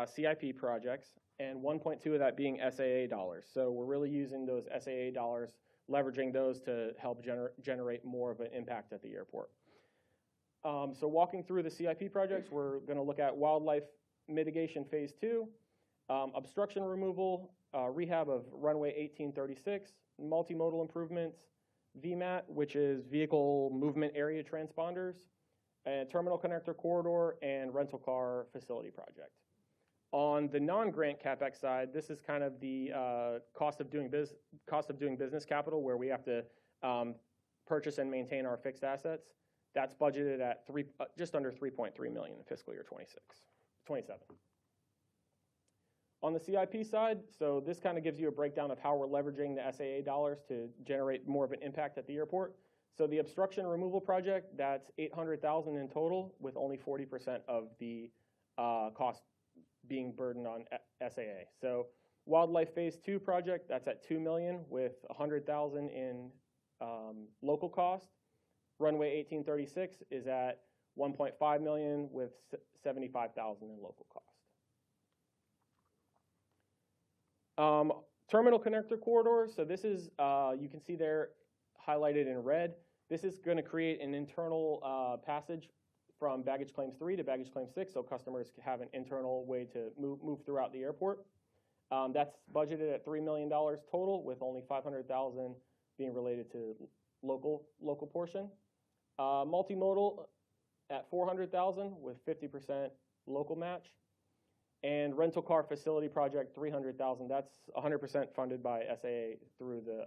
CIP projects and 1.2 of that being SAA dollars. So we're really using those SAA dollars, leveraging those to help generate more of an impact at the airport. So walking through the CIP projects, we're going to look at wildlife mitigation phase 2, obstruction removal, rehab of runway 1836, multimodal improvements, VMAT, which is vehicle movement area transponders, and terminal connector corridor, and rental car facility project. On the non-grant CapEx side, this is kind of the cost of doing business capital, where we have to purchase and maintain our fixed assets. That's budgeted at just under $3.3 million in fiscal year 27. On the CIP side, so this kind of gives you a breakdown of how we're leveraging the SAA dollars to generate more of an impact at the airport. So the obstruction removal project, that's $800,000 in total, with only 40% of the cost being burdened on SAA. So wildlife phase 2 project, that's at $2 million, with $100,000 in local cost. Runway 1836 is at $1.5 million, with $75,000 in local cost. Terminal connector corridor, so this is, you can see there highlighted in red. This is going to create an internal passage from baggage claim 3 to baggage claim 6, so customers have an internal way to move throughout the airport. That's budgeted at $3 million total, with only $500,000 being related to local portion. Multimodal at $400,000 with 50% local match. And rental car facility project, $300,000. That's 100% funded by SAA through the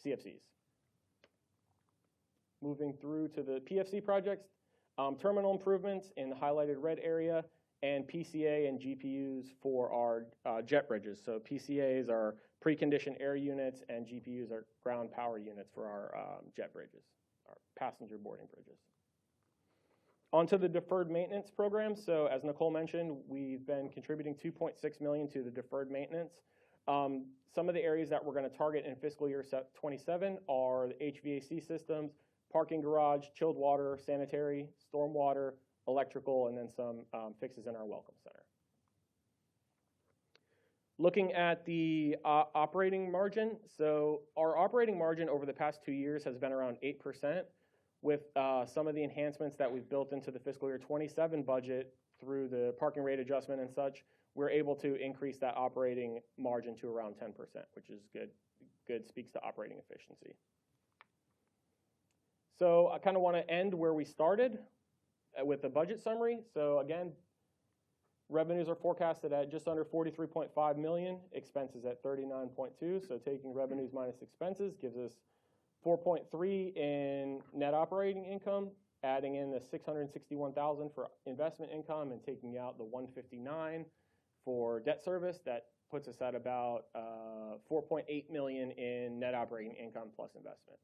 CFCs. Moving through to the PFC projects, terminal improvements in the highlighted red area, and PCA and GPUs for our jet bridges. So PCAs are preconditioned air units, and GPUs are ground power units for our jet bridges, passenger boarding bridges. Onto the deferred maintenance program. So as Nicole mentioned, we've been contributing $2.6 million to the deferred maintenance. Some of the areas that we're going to target in fiscal year 27 are the HVAC systems, parking garage, chilled water, sanitary, stormwater, electrical, and then some fixes in our welcome center. Looking at the operating margin, so our operating margin over the past 2 years has been around 8%. With some of the enhancements that we've built into the fiscal year 27 budget through the parking rate adjustment and such, we're able to increase that operating margin to around 10%, which is good, speaks to operating efficiency. So I kind of want to end where we started with the budget summary. So again, revenues are forecasted at just under $43.5 million, expenses at $39.2. So taking revenues minus expenses gives us $4.3 in net operating income, adding in the $661,000 for investment income and taking out the $159 for debt service. That puts us at about $4.8 million in net operating income plus investment.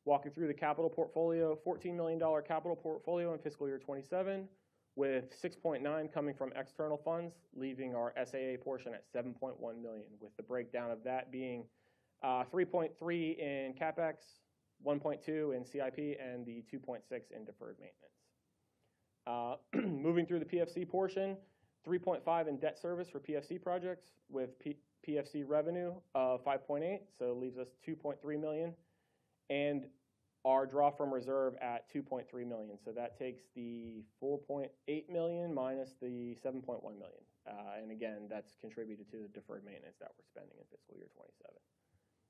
Walking through the capital portfolio, $14 million capital portfolio in fiscal year 27, with $6.9 coming from external funds, leaving our SAA portion at $7.1 million, with the breakdown of that being 3.3 in CapEx, 1.2 in CIP, and the 2.6 in deferred maintenance. Moving through the PFC portion, 3.5 in debt service for PFC projects, with PFC revenue of 5.8, so leaves us 2.3 million, and our draw from reserve at 2.3 million. So that takes the 4.8 million minus the 7.1 million. And again, that's contributed to the deferred maintenance that we're spending in fiscal year 27.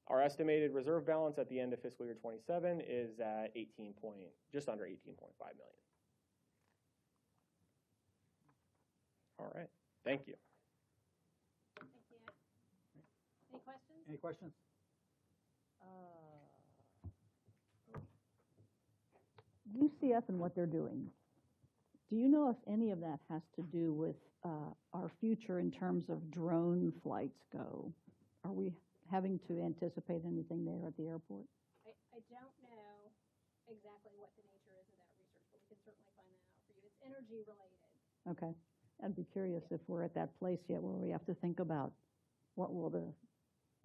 Our estimated reserve balance at the end of fiscal year 27 is at just under 18.5 million. All right, thank you. Thank you. Any questions? Any questions? UCF and what they're doing. Do you know if any of that has to do with our future in terms of drone flights go? Are we having to anticipate anything there at the airport? I don't know exactly what the nature is of that research, but we can certainly find that out for you. It's energy related. Okay. I'd be curious if we're at that place yet where we have to think about what will the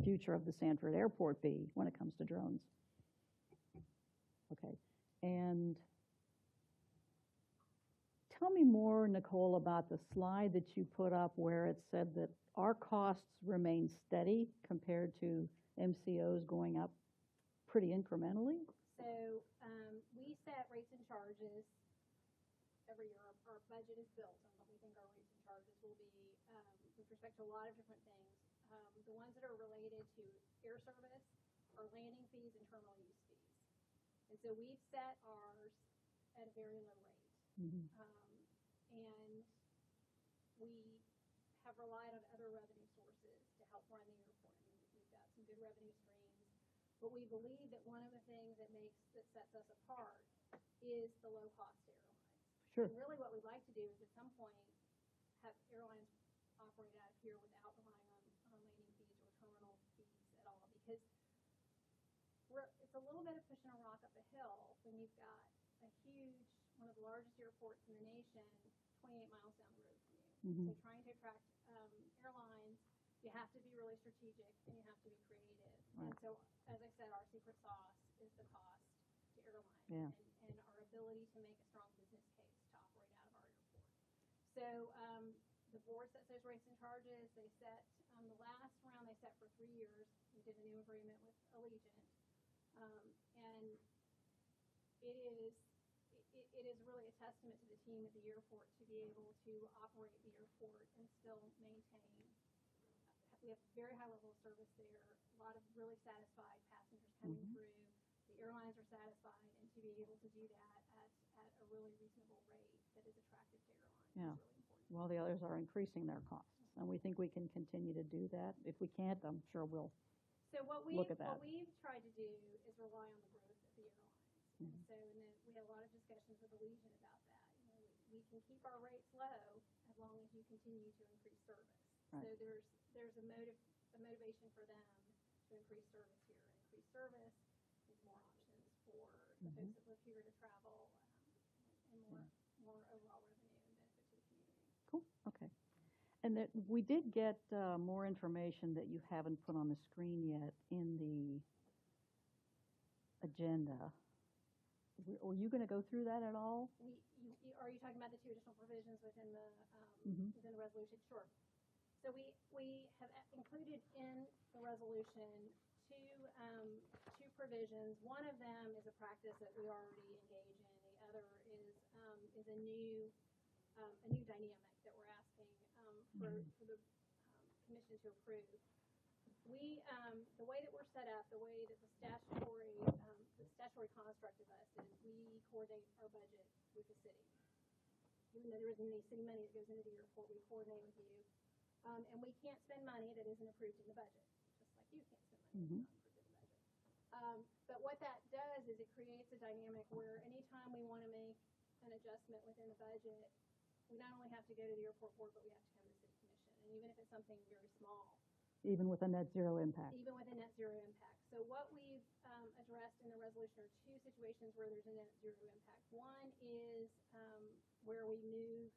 future of the Sanford Airport be when it comes to drones. Okay. And tell me more, Nicole, about the slide that you put up where it said that our costs remain steady compared to MCOs going up pretty incrementally. So we set rates and charges every year. Our budget is built on what we think our rates and charges will be with respect to a lot of different things. The ones that are related to air service are landing fees and terminal use fees. And so we've set ours at a very low rate. Mm-hmm. And we have relied on other revenue sources to help run the airport. I mean, we've got some good revenue streams. But we believe that one of the things that sets us apart is the low-cost airlines. Sure. And really what we'd like to do is at some point have airlines operate out of here without relying on landing fees or terminal fees at all, because it's a little bit of pushing a rock up a hill when you've got one of the largest airports in the nation 28 miles down the road from you. Mm-hmm. So trying to attract airlines, you have to be really strategic and you have to be creative. Right. And so, as I said, our secret sauce is the cost to airlines. Yeah. And our ability to make a strong business case to operate out of our airport. So the board sets those rates and charges. They set, the last round they set for 3 years. We did a new agreement with Allegiant. And it is really a testament to the team at the airport to be able to operate the airport and still maintain. We have very high level of service there, a lot of really satisfied passengers coming Mm-hmm. through. The airlines are satisfied, and to be able to do that at a really reasonable rate that is attractive to airlines Yeah. is really important. Well, the others are increasing their costs, and we think we can continue to do that. If we can't, I'm sure we'll So what look at that. we've tried to do is rely on the growth of the airlines. Mhm. And so, and then we had a lot of discussions with Allegiant about that. You know, we can keep our rates low as long as you continue to increase service. Right. So there's a motivation for them to increase service here. Increased service is more options for the folks that live here to travel, and more overall revenue and benefit to the community. Cool, okay. And that, we did get more information that you haven't put on the screen yet in the agenda. Were you gonna go through that at all? Are you talking about the two additional provisions within the, Mhm. within the resolution? Sure. So we have included in the resolution two provisions. One of them is a practice that we already engage in. The other is a new dynamic that we're asking for the commission to approve. The way that we're set up, the way that the statutory construct of us is we coordinate our budget with the city. Even though there isn't any city money that goes into the airport, we coordinate with you. And we can't spend money that isn't approved in the budget, just like you can't spend money that's not approved in the budget. But what that does is it creates a dynamic where anytime we want to make an adjustment within the budget, we not only have to go to the airport board, but we have to come to the city commission. And even if it's something very small, Even with a net zero impact? even with a net zero impact. So what we've addressed in the resolution are two situations where there's a net zero impact. One is where we move,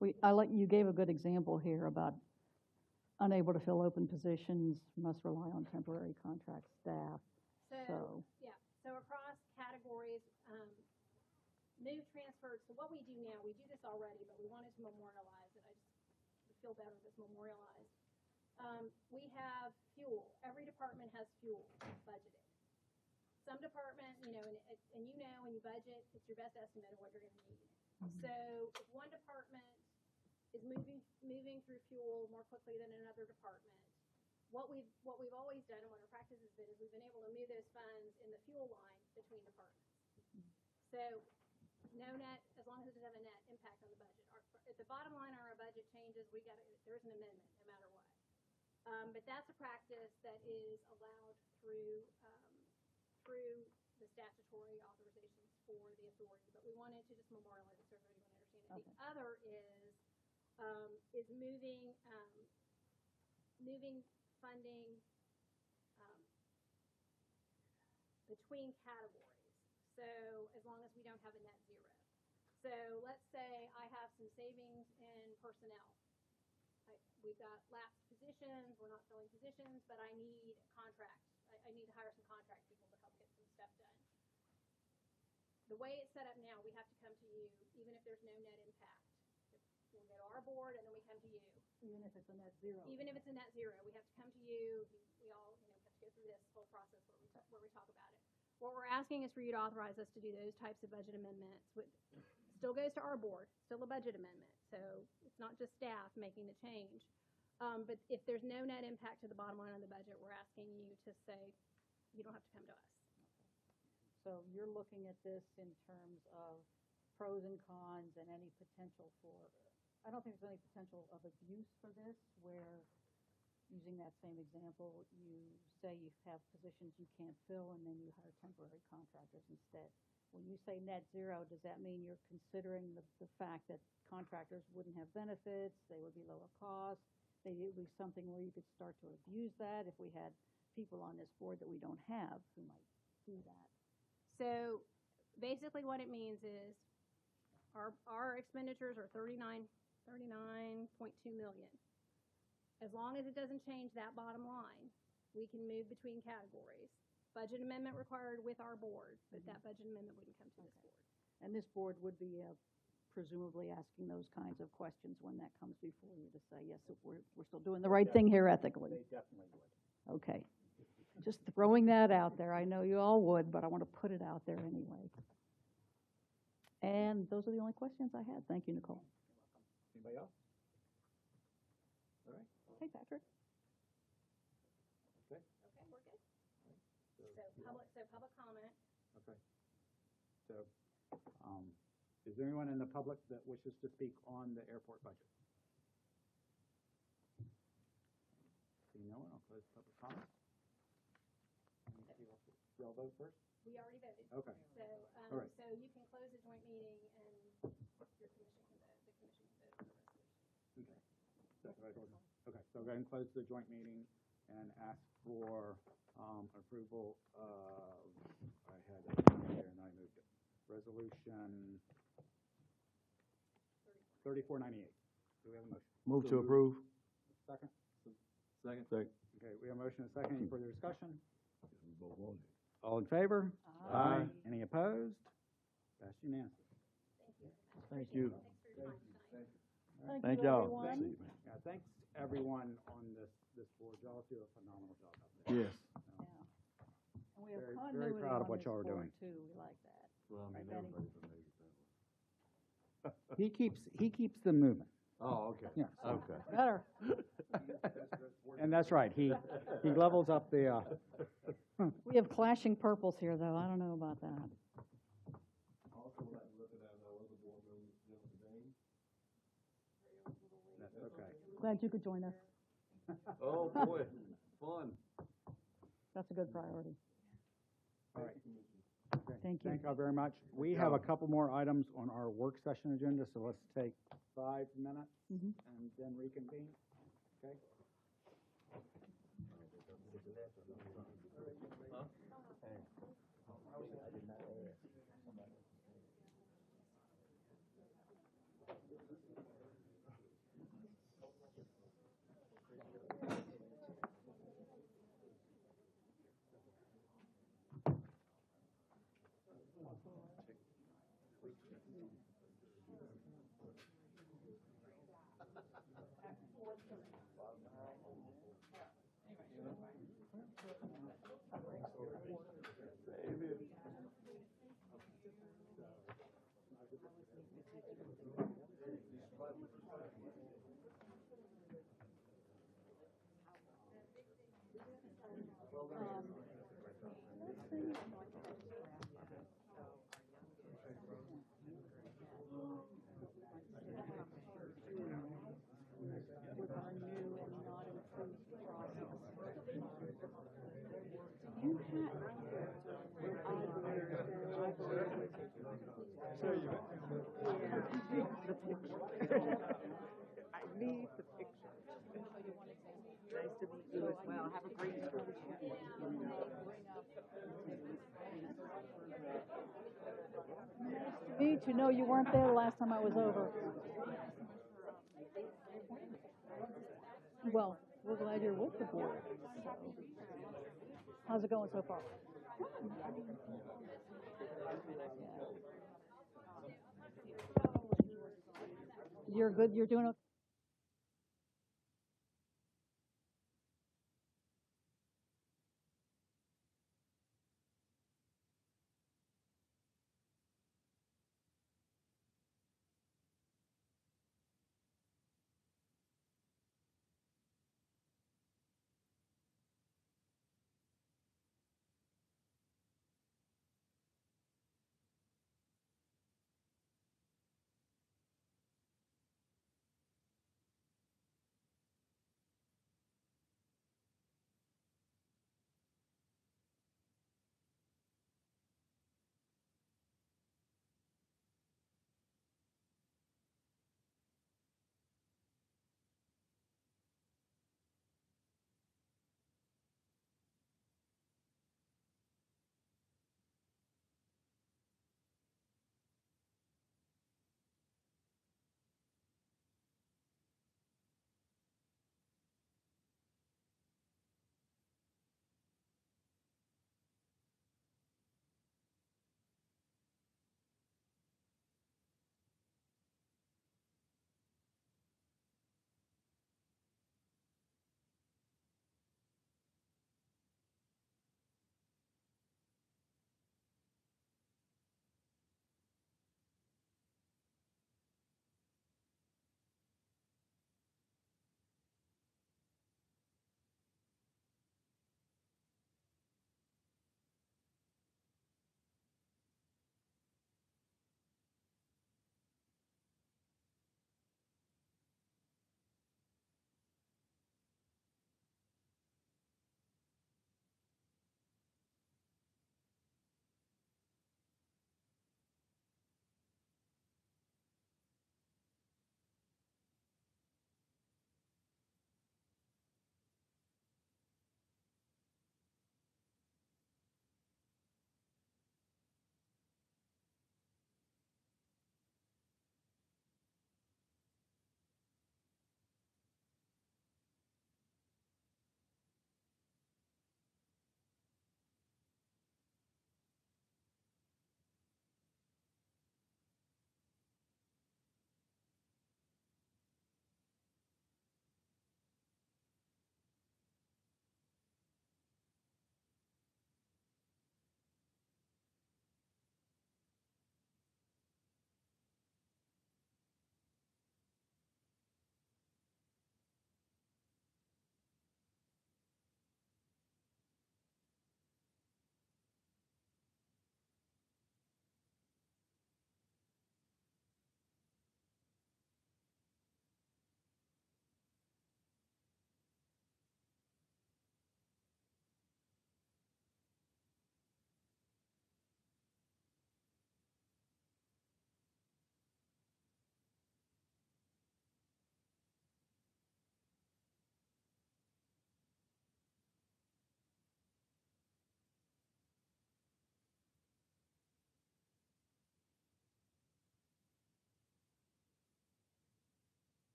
You gave a good example here about unable to fill open positions, must rely on temporary contract staff. So, yeah, so across categories, move, transfer. So what we do now, we do this already, but we wanted to memorialize it. I just feel better if it's memorialized. We have fuel. Every department has fuel budgeted. Some department, and when you budget, it's your best estimate of what you're going to need. So if one department is moving through fuel more quickly than another department, what we've always done and what our practice has been is we've been able to move those funds in the fuel line between departments. So no net, as long as it doesn't have a net impact on the budget. If the bottom line on our budget changes, there's an amendment no matter what. But that's a practice that is allowed through the statutory authorizations for the authority. But we wanted to just memorialize it so everybody would understand it. Okay. The other is moving funding between categories. So as long as we don't have a net zero. So let's say I have some savings in personnel. We've got lapsed positions, we're not filling positions, but I need contracts. I need to hire some contract people to help get some stuff done. The way it's set up now, we have to come to you, even if there's no net impact. We'll go to our board and then we come to you. even if it's a net zero? Even if it's a net zero, we have to come to you. We all, have to go through this whole process where we talk about it. What we're asking is for you to authorize us to do those types of budget amendments. Still goes to our board, still a budget amendment. So it's not just staff making the change. But if there's no net impact to the bottom line of the budget, we're asking you to say, you don't have to come to us. So you're looking at this in terms of pros and cons and any potential for, I don't think there's any potential of abuse for this, where, using that same example, you say you have positions you can't fill and then you hire temporary contractors instead. When you say net zero, does that mean you're considering the fact that contractors wouldn't have benefits, they would be lower cost, maybe it would be something where you could start to abuse that if we had people on this board that we don't have who might do that? So basically what it means is our expenditures are $39.2 million. As long as it doesn't change that bottom line, we can move between categories. Budget amendment required with our board, but that budget amendment wouldn't come to this board. And this board would be presumably asking those kinds of questions when that comes before you to say, yes, we're still doing the right thing here ethically. They definitely would. Okay. Just throwing that out there. I know you all would, but I want to put it out there anyway. And those are the only questions I had. Thank you, Nicole. Anybody else? All right. Hey, Patrick. Okay. Okay, we're good. So public comment. Okay. So, is there anyone in the public that wishes to speak on the airport budget? See no one, I'll close public comment. You all vote first? We already voted. Okay. So, All right. so you can close the joint meeting and your commission can vote. The commission can vote on the resolution. Okay. Okay, so go ahead and close the joint meeting. and ask for approval of, I had it here and I moved it, Resolution 3498. Do we have a motion? Move to approve. Second? Second. Okay, we have a motion and a second. Any further discussion? We both want it. All in favor? Aye. Any opposed? Passed unanimously. Thank you. Thanks for your time tonight. Thank y'all. everyone. Yeah, thanks everyone on this board. Y'all do a phenomenal job out there. Yes. Yeah. And we have Very continuity proud of on what this y'all are board, doing. too. We like that. Well, I mean, Right, Betty? everybody's amazing that way. He keeps them moving. Oh, okay. Yes. Okay. Better. And that's right. He levels up the, We have clashing purples here, though. I don't know about that. Also, would like to recognize our other board members, Jennifer Dane. that's okay. Glad you could join us. Oh, boy, fun. That's a good priority. All right. Okay. Thank you. Thank you all very much. We have a couple more items on our work session agenda, so let's take 5 minutes Mhm. and then reconvene. Okay? With our new and not improved process. You I need the picture. Nice to meet you as well. Have a great school weekend. Me to know you weren't there the last time I was over. Well, we're glad you're with the board. So. How's it going so far? You're good. You're doing okay.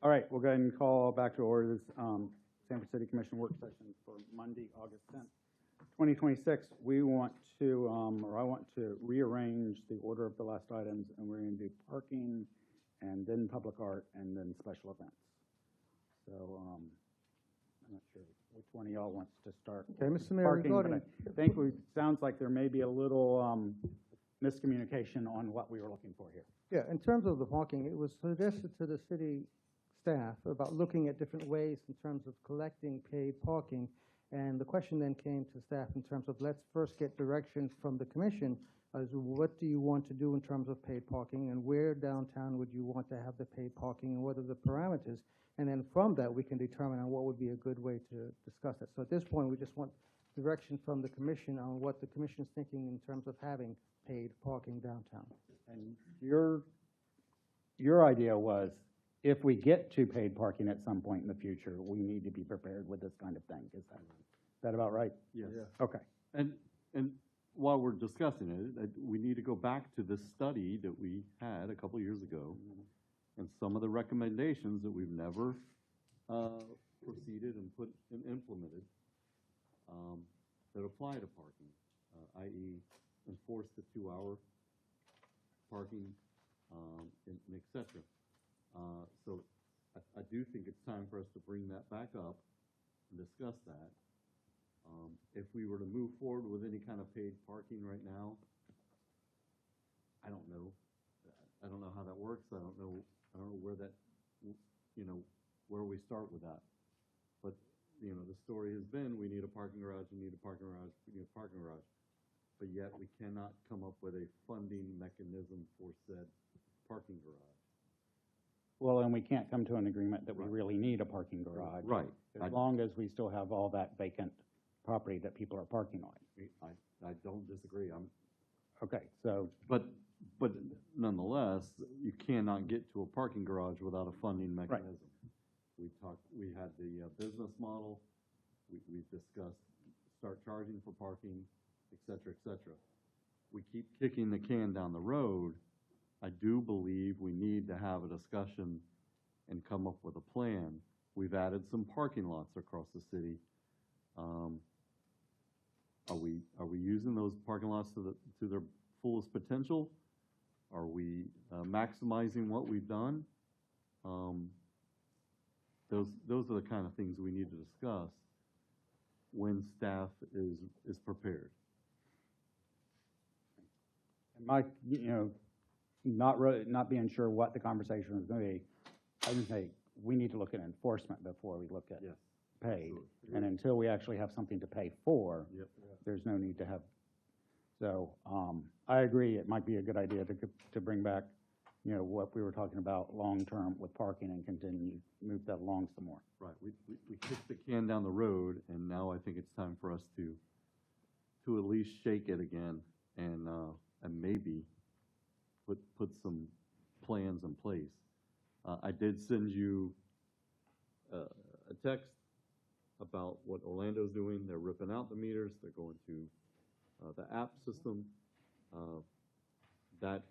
All right, we'll go ahead and call back to order this Sanford City Commission work session for Monday, August 10th, 2026. We want to, or I want to rearrange the order of the last items, and we're going to do parking, and then public art, and then special events. So I'm not sure which one of y'all wants to start. Okay, Mr. Mayor, Parking, but regarding, I think sounds like there may be a little miscommunication on what we were looking for here. yeah, in terms of the parking, it was suggested to the city staff about looking at different ways in terms of collecting paid parking. And the question then came to staff in terms of, let's first get direction from the commission as to what do you want to do in terms of paid parking, and where downtown would you want to have the paid parking, and what are the parameters? And then from that, we can determine on what would be a good way to discuss it. So at this point, we just want direction from the commission on what the commission is thinking in terms of having paid parking downtown. And your idea was, if we get to paid parking at some point in the future, we need to be prepared with this kind of thing. Is that about right? Yes. Okay. And while we're discussing it, we need to go back to this study that we had a couple years ago, and some of the recommendations that we've never proceeded and put and implemented that apply to parking, i.e. enforce the 2-hour parking, and et cetera. So I do think it's time for us to bring that back up and discuss that. If we were to move forward with any kind of paid parking right now, I don't know. I don't know how that works. I don't know where that, where we start with that. But, the story has been, we need a parking garage, we need a parking garage, we need a parking garage. But yet we cannot come up with a funding mechanism for said parking garage. Well, and we can't come to an agreement that we Right. really need a parking garage. Right. As long as we still have all that vacant property that people are parking on. I don't disagree. Okay, so, But nonetheless, you cannot get to a parking garage without a funding mechanism. We had the business model, we discussed start charging for parking, et cetera, et cetera. We keep kicking the can down the road. I do believe we need to have a discussion and come up with a plan. We've added some parking lots across the city. Are we using those parking lots to their fullest potential? Are we maximizing what we've done? Those are the kind of things we need to discuss when staff is prepared. and Mike, not being sure what the conversation was going to be, I would say we need to look at enforcement before we look at Yes. paid. Sure. And until we actually have something to pay for, Yep. there's no need to have. So I agree, it might be a good idea to bring back, what we were talking about long-term with parking and continue, move that along some more. Right, we kicked the can down the road, and now I think it's time for us to at least shake it again and maybe put some plans in place. I did send you a text about what Orlando's doing. They're ripping out the meters. They're going to the app system. That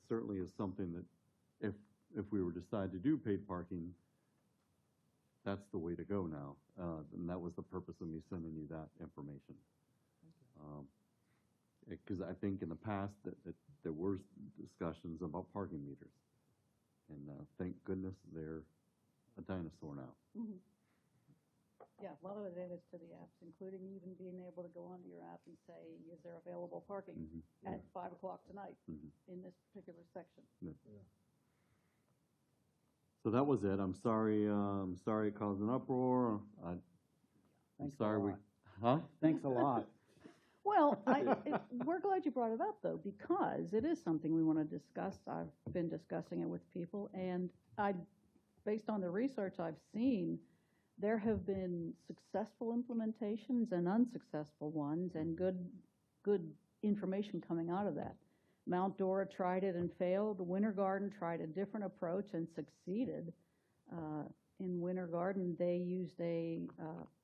certainly is something that if we were to decide to do paid parking, that's the way to go now. And that was the purpose of me sending you that information. Because I think in the past that there were discussions about parking meters. And thank goodness they're a dinosaur now. Mhm. Yeah, a lot of advantage to the apps, including even being able to go onto your app and say, is there available parking Mhm. at 5 o'clock tonight Mhm. in this particular section? So that was it. I'm sorry it caused an uproar. I'm Thanks a sorry lot. huh? Thanks a lot. Well, we're glad you brought it up, though, because it is something we want to discuss. I've been discussing it with people, and based on the research I've seen, there have been successful implementations and unsuccessful ones, and good information coming out of that. Mount Dora tried it and failed. Winter Garden tried a different approach and succeeded. In Winter Garden, they used a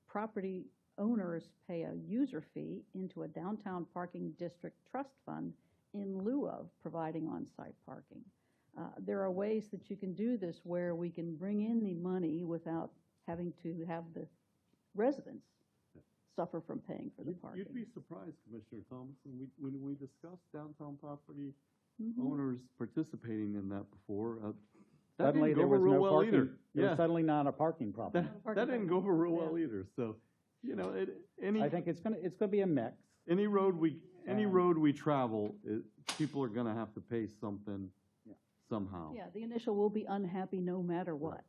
property owners pay a user fee into a downtown parking district trust fund in lieu of providing on-site parking. There are ways that you can do this where we can bring in the money without having to have the residents suffer from paying for the parking. You'd be surprised, Commissioner Thompson, when we discussed downtown property Mhm. owners participating in that before, that Suddenly, didn't go there over was real no well parking. either. There was Yeah, suddenly not a parking problem. that didn't go over real well Yeah. either, so, you know, I think it's gonna be a mix. any road we And- travel, people are gonna have to pay something Yeah. somehow. Yeah, the initial will be unhappy no matter what.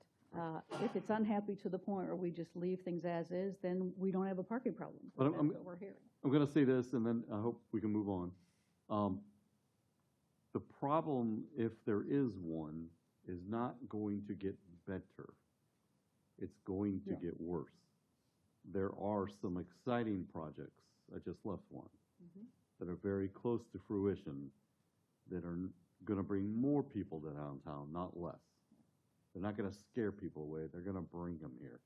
If it's unhappy to the point where we just leave things as is, then we don't have a parking problem. But That's I'm- what we're hearing. I'm gonna say this, and then I hope we can move on. The problem, if there is one, is not going to get better. It's going to Yeah. get worse. There are some exciting projects, I just left one, Mhm. that are very close to fruition, that are gonna bring more people to downtown, not less. They're not gonna scare people away, they're gonna bring them here.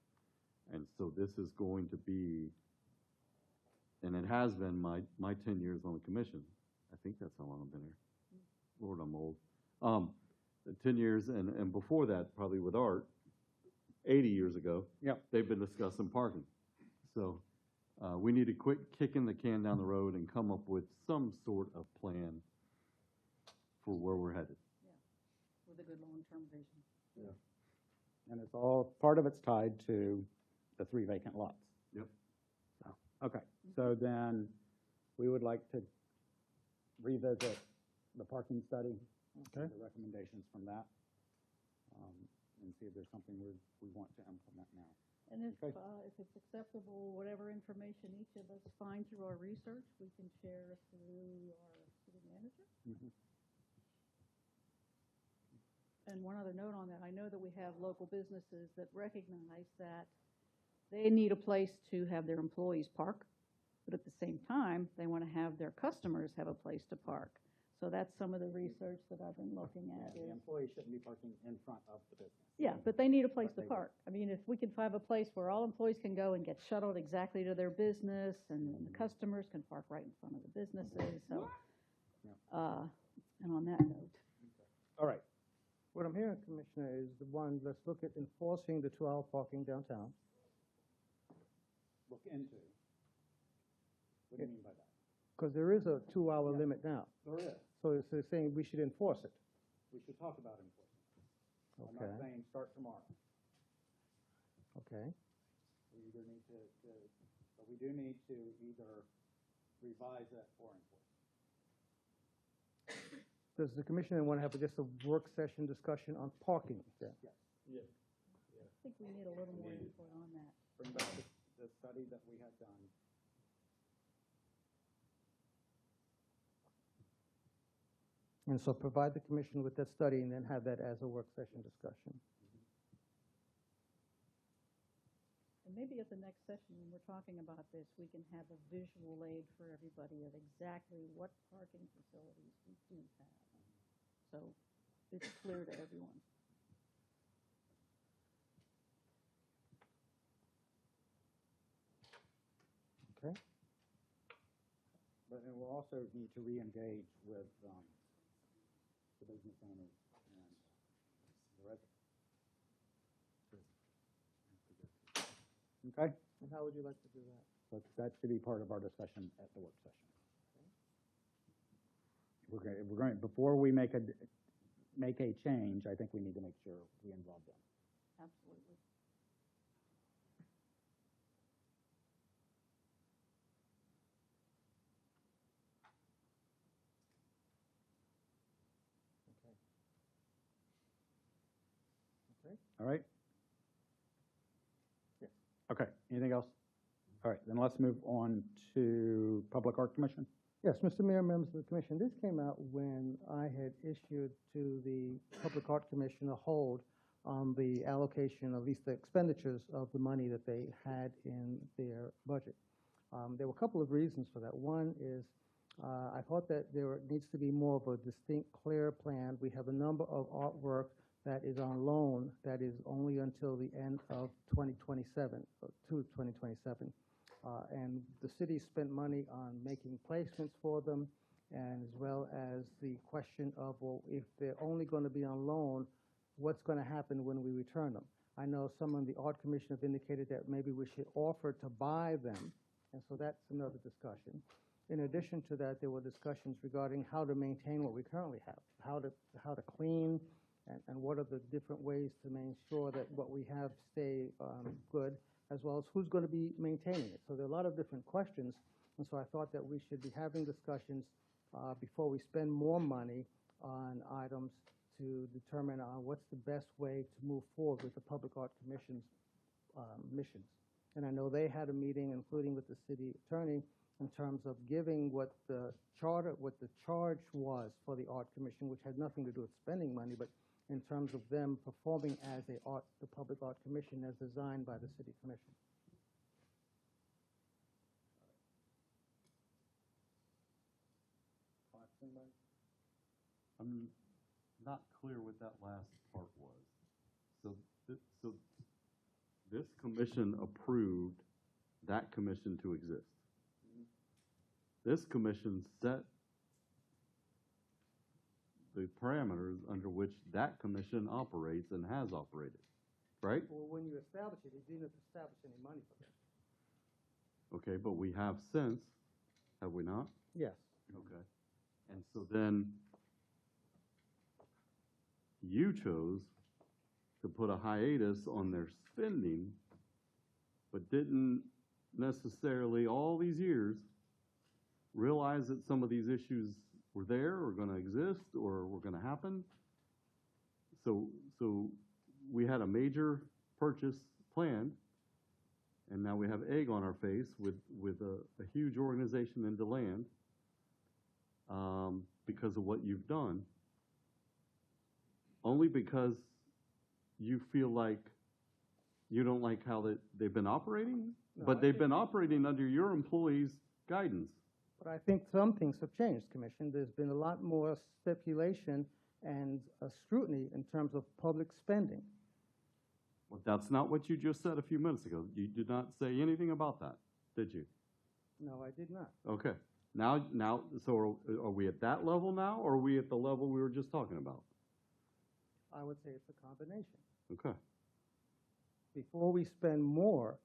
And so this is going to be, and it has been my 10 years on the commission. I think that's how long I've been here. Lord, I'm old. 10 years, and before that, probably with Art, 80 years ago. Yep. They've been discussing parking. So, we need to quit kicking the can down the road and come up with some sort of plan for where we're headed. With a good long-term vision. And it's all, part of it's tied to the 3 vacant lots. Yep. So, okay, so then we would like to revisit the parking study. Okay. The recommendations from that. And see if there's something we want to implement now. And if Okay. it's acceptable, whatever information each of us find through our research, we can share through our city manager. Mhm. And one other note on that, I know that we have local businesses that recognize that they need a place to have their employees park, but at the same time, they want to have their customers have a place to park. So that's some of the research that I've been looking Yeah, at. the employees shouldn't be parking in front of the business. Yeah, but they need a place But to they do. park. I mean, if we can find a place where all employees can go and get shuttled exactly to their business, and then the customers can park right in front of the businesses, so. And on that note, All right, What I'm hearing, Commissioner, is the one, let's look at enforcing the 2-hour parking downtown. look into. What do you mean by that? Because there is a 2-hour Yeah. limit now. There is. So it's saying we should enforce it. We should talk about enforcement. I'm Okay. not saying start tomorrow. Okay. We either need but we do need to either revise it or enforce it. Does the commissioner want to have just a work session discussion on parking then? I think we need a little more input on that. Bring back the study that we had done. And so provide the commission with that study and then have that as a work session discussion. And maybe at the next session, when we're talking about this, we can have a visual aid for everybody of exactly what parking facilities we do have. So it's clear to everyone. Okay. But then we'll also need to re-engage with the business owners and the residents. Okay, And how would you like to do that? so that should be part of our discussion at the work session. We're going, before we make a change, I think we need to make sure we involve them. Absolutely. All right? Okay, anything else? All right, then let's move on to Public Art Commission. Yes, Mr. Mayor, members of the commission, this came out when I had issued to the Public Art Commission a hold on the allocation, at least the expenditures of the money that they had in their budget. There were a couple of reasons for that. One is I thought that there needs to be more of a distinct, clear plan. We have a number of artwork that is on loan that is only until the end of 2027, or to 2027. And the city spent money on making placements for them, and as well as the question of, well, if they're only going to be on loan, what's going to happen when we return them? I know some on the Art Commission have indicated that maybe we should offer to buy them, and so that's another discussion. In addition to that, there were discussions regarding how to maintain what we currently have, how to clean, and what are the different ways to make sure that what we have stay good, as well as who's going to be maintaining it. So there are a lot of different questions, and so I thought that we should be having discussions before we spend more money on items to determine what's the best way to move forward with the Public Art Commission's missions. And I know they had a meeting, including with the city attorney, in terms of giving what the charge was for the Art Commission, which had nothing to do with spending money, but in terms of them performing as the Public Art Commission as designed by the City Commission. I'm not clear what that last part was. So this commission approved that commission to exist. This commission set the parameters under which that commission operates and has operated, right? Well, when you establish it, you didn't establish any money for it. Okay, but we have since, have we not? Yes. Okay. And so then you chose to put a hiatus on their spending, but didn't necessarily all these years realize that some of these issues were there or going to exist or were going to happen. So we had a major purchase planned, and now we have egg on our face with a huge organization in DeLand because of what you've done. Only because you feel like you don't like how they've been operating? No, But I they've think- been operating under your employees' guidance. But I think some things have changed, Commission. There's been a lot more stipulation and scrutiny in terms of public spending. Well, that's not what you just said a few minutes ago. You did not say anything about that, did you? No, I did not. Okay. Now, so are we at that level now, or are we at the level we were just talking about? I would say it's a combination. Okay. Before we spend more,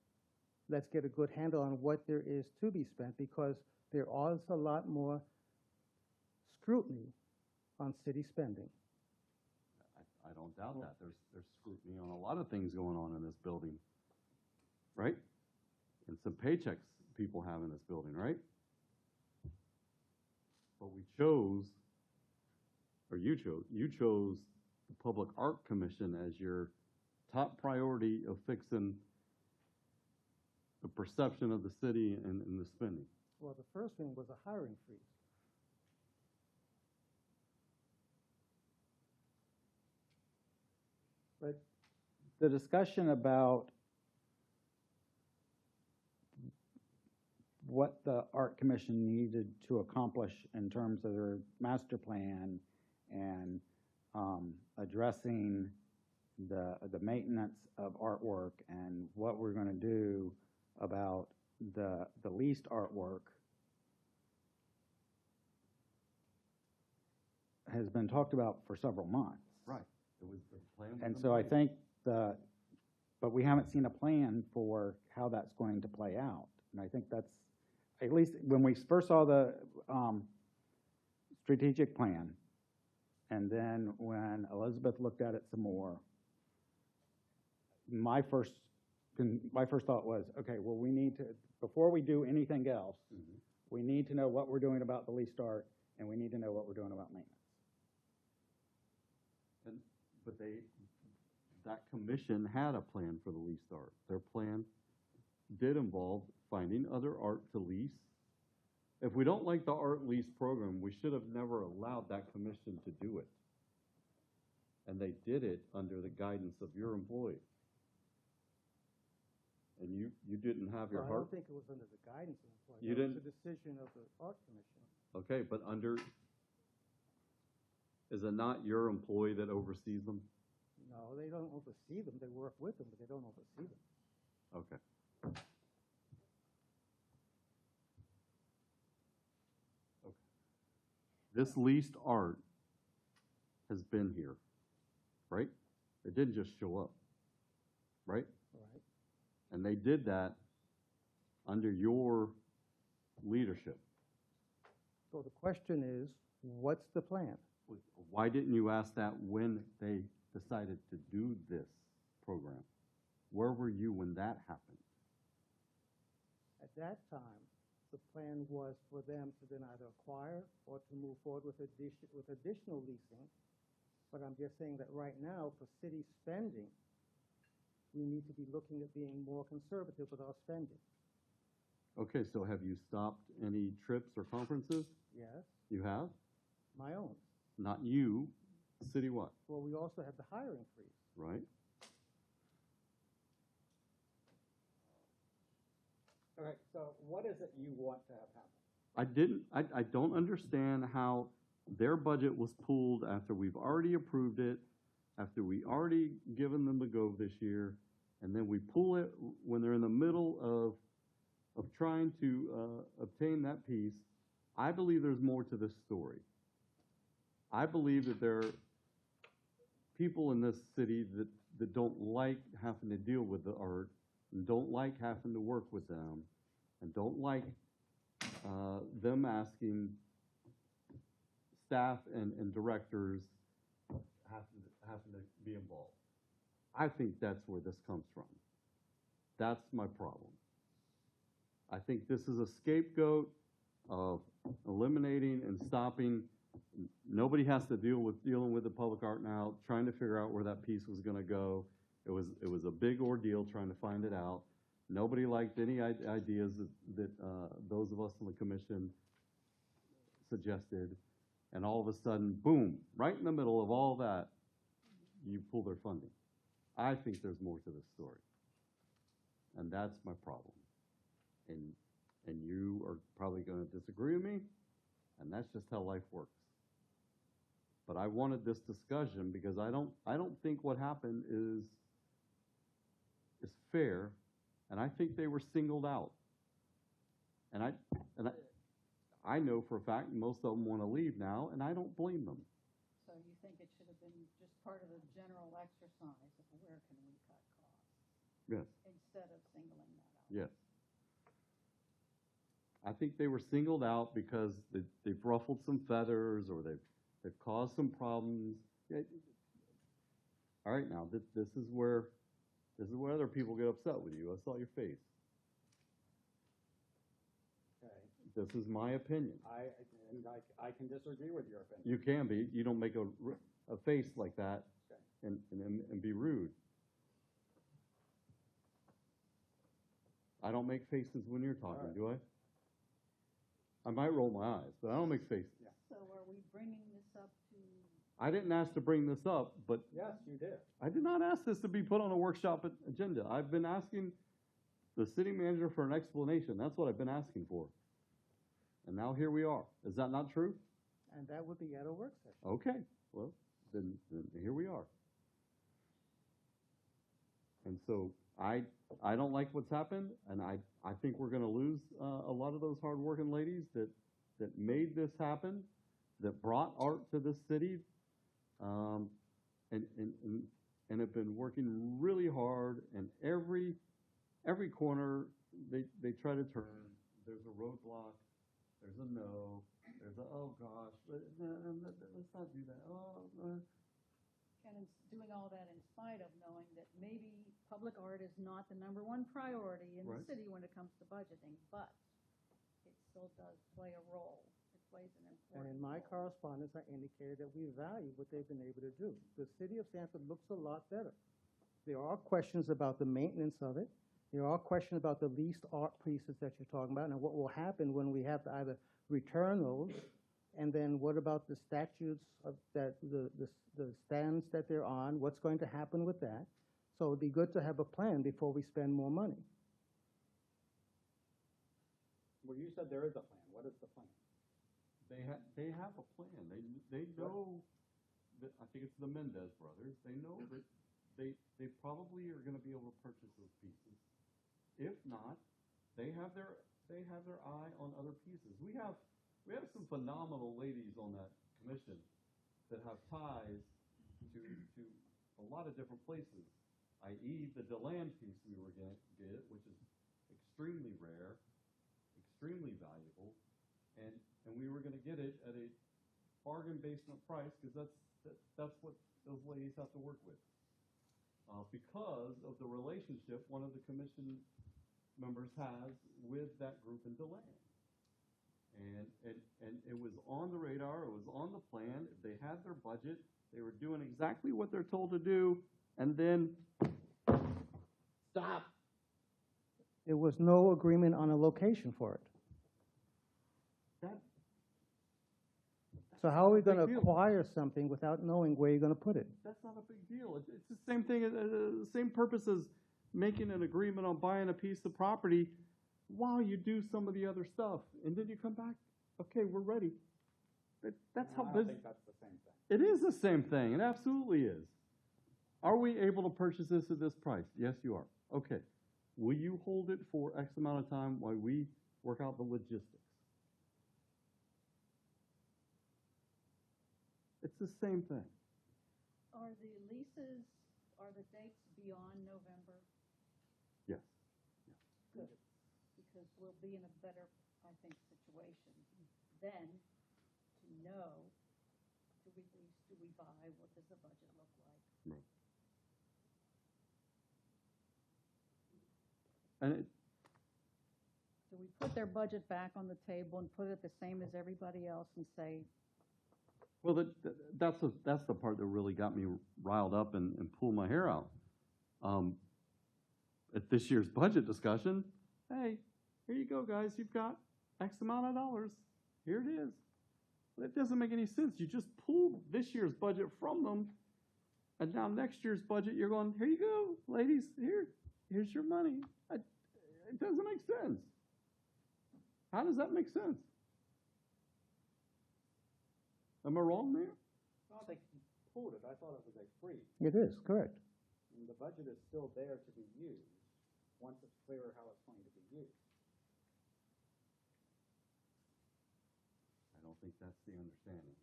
let's get a good handle on what there is to be spent, because there is a lot more scrutiny on city spending. I don't doubt that. There's scrutiny on a lot of things going on in this building, right? And some paychecks people have in this building, right? But we chose, or you chose the Public Art Commission as your top priority of fixing the perception of the city and the spending. Well, the first thing was a hiring freeze. But the discussion about what the Art Commission needed to accomplish in terms of their master plan and addressing the maintenance of artwork and what we're going to do about the leased artwork has been talked about for several months. Right. It was the plan. And so I think but we haven't seen a plan for how that's going to play out. And I think that's, at least when we first saw the strategic plan, and then when Elizabeth looked at it some more, my first thought was, okay, well, we need to, before we do anything else, we need to know what we're doing about the leased art, and we need to know what we're doing about maintenance. But that commission had a plan for the leased art. Their plan did involve finding other art to lease. If we don't like the art lease program, we should have never allowed that commission to do it. And they did it under the guidance of your employees. And you didn't have your Well, I heart. don't think it was under the guidance of the employees. You It was didn't- the decision of the Art Commission. Okay, but is it not your employee that oversees them? No, they don't oversee them. They work with them, but they don't oversee them. Okay. Okay. This leased art has been here, right? It didn't just show up, right? Right. And they did that under your leadership. So the question is, what's the plan? Why didn't you ask that when they decided to do this program? Where were you when that happened? At that time, the plan was for them to then either acquire or to move forward with additional leasing. But I'm just saying that right now, for city spending, we need to be looking at being more conservative with our spending. Okay, so have you stopped any trips or conferences? Yes, You have? my own. Not you, city what, Well, we also have the hiring freeze. right? Okay, so what is it you want to have happen? I don't understand how their budget was pulled after we've already approved it, after we already given them the go this year, and then we pull it when they're in the middle of trying to obtain that piece. I believe there's more to this story. I believe that there are people in this city that don't like having to deal with the art, and don't like having to work with them, and don't like them asking staff and directors having to be involved. I think that's where this comes from. That's my problem. I think this is a scapegoat of eliminating and stopping. Nobody has to dealing with the public art now, trying to figure out where that piece was going to go. It was a big ordeal trying to find it out. Nobody liked any ideas that those of us on the commission suggested. And all of a sudden, boom, right in the middle of all that, you pull their funding. I think there's more to this story. And that's my problem. And you are probably going to disagree with me, and that's just how life works. But I wanted this discussion because I don't think what happened is fair, and I think they were singled out. And I know for a fact most of them want to leave now, and I don't blame them. So you think it should have been just part of the general exercise of where can we cut costs? Yes. Instead of singling that out? Yes. I think they were singled out because they've ruffled some feathers or they've caused some problems. All right, now this is where other people get upset with you. I saw your face. Okay, This is my opinion. I can disagree with your opinion. You can be. You don't make a face like that and be rude. I don't make faces when you're talking, right. do I? I might roll my eyes, but I don't make faces. Yeah. So are we bringing this up to? I didn't ask to bring this up, but Yes, you did. I did not ask this to be put on a workshop agenda. I've been asking the city manager for an explanation. That's what I've been asking for. And now here we are. Is that not true? And that would be at a work session. Okay, well, then here we are. And so I don't like what's happened, and I think we're going to lose a lot of those hardworking ladies that made this happen, that brought art to this city, and have been working really hard. And every corner they try to turn, there's a roadblock, there's a no, there's a oh gosh, let's not do that. And it's doing all that in spite of knowing that maybe public art is not the number one priority in the Right. city when it comes to budgeting, but it still does play a role. It plays an important And in my role. correspondence, I indicated that we value what they've been able to do. The city of Sanford looks a lot better. There are questions about the maintenance of it. There are questions about the leased art pieces that you're talking about, and what will happen when we have to either return those, and then what about the statutes of that, the stands that they're on? What's going to happen with that? So it'd be good to have a plan before we spend more money. Well, you said there is a plan. What is the plan? They have a plan. They know that, I think it's the Mendez brothers. They know that they probably are going to be able to purchase those pieces. If not, they have their eye on other pieces. We We have some phenomenal ladies on that commission that have ties to a lot of different places, i.e. the DeLand piece we were gonna get, which is extremely rare, extremely valuable, and we were gonna get it at a bargain basement price, because that's what those ladies have to work with. Because of the relationship one of the commission members has with that group in DeLand. And it was on the radar, it was on the plan, they had their budget, they were doing exactly what they're told to do, and then, stop. There was no agreement on a location for it. That, So how are we Big going to deal. acquire something without knowing where you're going to put it? that's not a big deal. It's the same thing, the same purpose as making an agreement on buying a piece of property while you do some of the other stuff, and then you come back, okay, we're ready. That's how I don't business. think that's the same thing. It is the same thing. It absolutely is. Are we able to purchase this at this price? Yes, you are. Okay. Will you hold it for X amount of time while we work out the logistics? It's the same thing. Are the leases, are the dates beyond November? Yes. Good, because we'll be in a better, I think, situation then to know, do we lease, do we buy, what does the budget look like? Right. And it, Do we put their budget back on the table and put it the same as everybody else and say, well, that's the part that really got me riled up and pulled my hair out. At this year's budget discussion, hey, here you go, guys. You've got X amount of dollars. Here it is. That doesn't make any sense. You just pulled this year's budget from them, and now next year's budget, you're going, here you go, ladies. Here's your money. It doesn't make sense. How does that make sense? Am I wrong there? Well, they pulled it. I thought it was a free. It is, correct. And the budget is still there to be used once it's clear how it's going to be used. I don't think that's the understanding.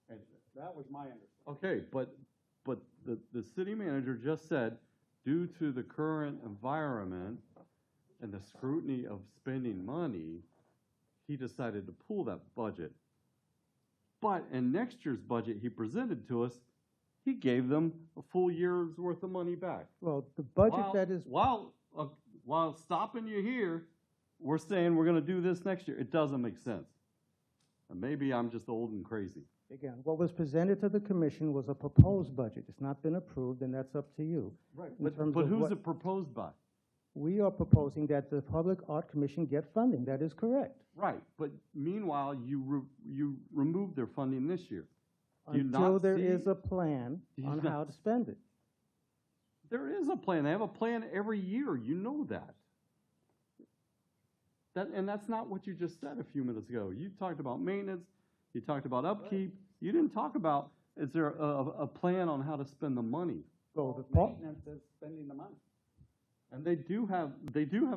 And That was my understanding. okay, but the city manager just said, due to the current environment and the scrutiny of spending money, he decided to pull that budget. But in next year's budget he presented to us, he gave them a full year's worth of money back. Well, the budget that is, While stopping you here, we're saying we're gonna do this next year. It doesn't make sense. And maybe I'm just old and crazy. again, what was presented to the commission was a proposed budget. It's not been approved, and that's up to you. Right. In But terms of who's what- it proposed by? We are proposing that the Public Art Commission get funding. That is correct. Right, but meanwhile, you removed their funding this year. Do you Until not there see- is a plan Do you on not how to spend it. There is a plan. They have a plan every year. You know that. And that's not what you just said a few minutes ago. You talked about maintenance. You talked about upkeep. You didn't talk about, is there a plan on how to spend the money? So the Maintenance is spending the money. And they do have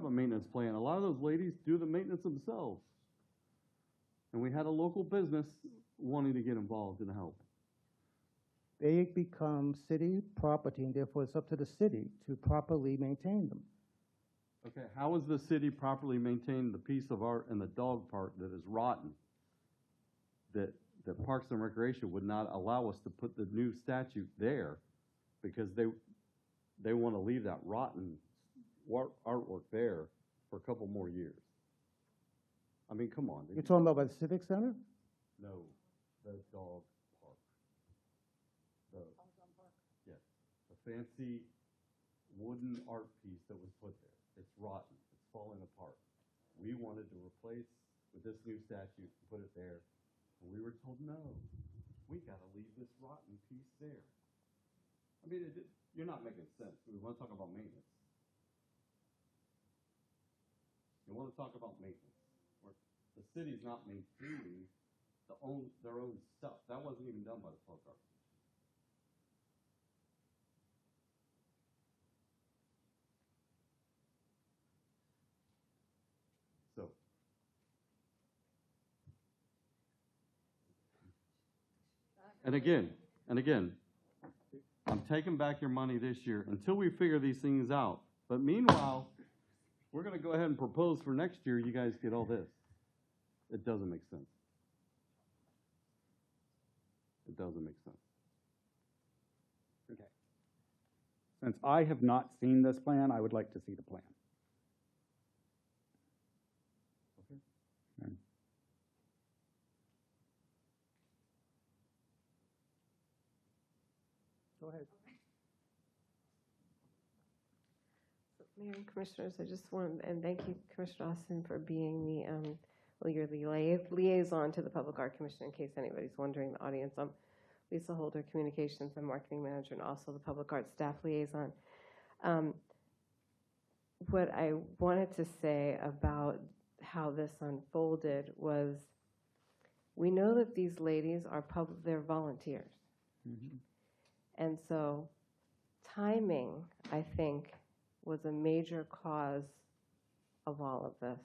a maintenance plan. A lot of those ladies do the maintenance themselves. And we had a local business wanting to get involved and help. they become city property, and therefore it's up to the city to properly maintain them. Okay, how is the city properly maintaining the piece of art in the dog park that is rotten? That Parks and Recreation would not allow us to put the new statue there because they want to leave that rotten artwork there for a couple more years. I mean, come on. You're talking about by the Civic Center? No, the dog park. Yes, the fancy wooden art piece that was put there. It's rotten, it's falling apart. We wanted to replace with this new statue, put it there, and we were told, no, we gotta leave this rotten piece there. I mean, you're not making sense. We wanna talk about maintenance. You wanna talk about maintenance, where the city's not maintaining their own stuff. That wasn't even done by the Public Art Commission. And again, I'm taking back your money this year until we figure these things out. But meanwhile, we're gonna go ahead and propose for next year, you guys get all this. It doesn't make sense. It doesn't make sense. Okay. Since I have not seen this plan, I would like to see the plan. Okay. Go ahead. Mayor and Commissioners, I just want, and thank you, Commissioner Austin, for being the, well, you're the liaison to the Public Art Commission, in case anybody's wondering, the audience. I'm Lisa Holder, Communications and Marketing Manager, and also the Public Art Staff Liaison. What I wanted to say about how this unfolded was, we know that these ladies are they're volunteers. Mm-hmm. And so timing, I think, was a major cause of all of this,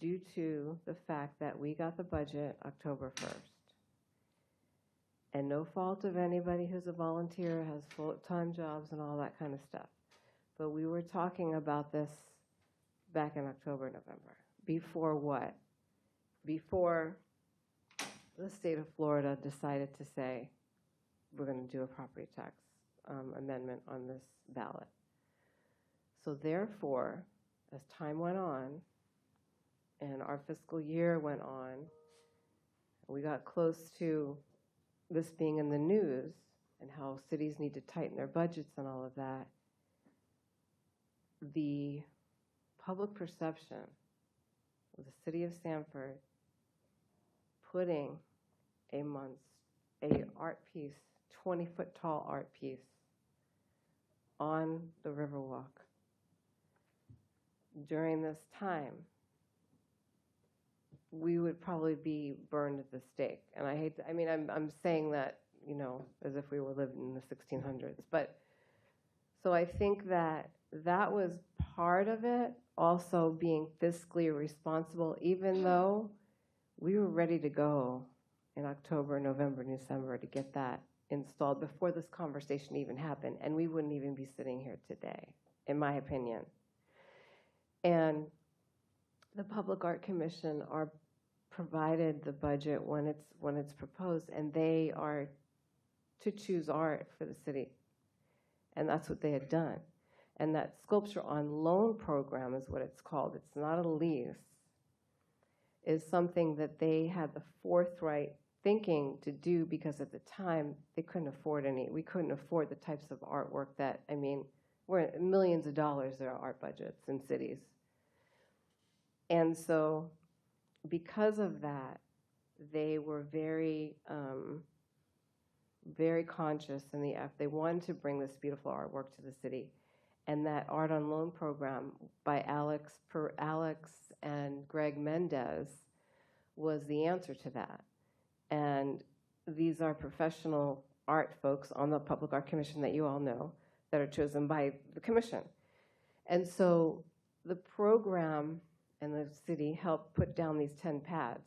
due to the fact that we got the budget October 1st. And no fault of anybody who's a volunteer, has full-time jobs and all that kind of stuff. But we were talking about this back in October, November. Before what? Before the state of Florida decided to say, we're going to do a property tax amendment on this ballot. So therefore, as time went on and our fiscal year went on, we got close to this being in the news and how cities need to tighten their budgets and all of that, the public perception of the city of Sanford putting a art piece, 20-foot tall art piece on the Riverwalk during this time, we would probably be burned at the stake. And I hate to, I mean, I'm saying that, you know, as if we were living in the 1600s. But so I think that that was part of it, also being fiscally responsible, even though we were ready to go in October, November, December to get that installed before this conversation even happened. And we wouldn't even be sitting here today, in my opinion. And the Public Art Commission are provided the budget when it's proposed, and they are to choose art for the city. And that's what they had done. And that sculpture on loan program is what it's called. It's not a lease. Is something that they had the forthright thinking to do, because at the time they couldn't afford we couldn't afford the types of artwork that, I mean, we're millions of dollars, there are art budgets in cities. And so because of that, they were very, very conscious in they wanted to bring this beautiful artwork to the city. And that Art on Loan program by Alex and Greg Mendez was the answer to that. And these are professional art folks on the Public Art Commission that you all know that are chosen by the commission. And so the program and the city helped put down these 10 pads,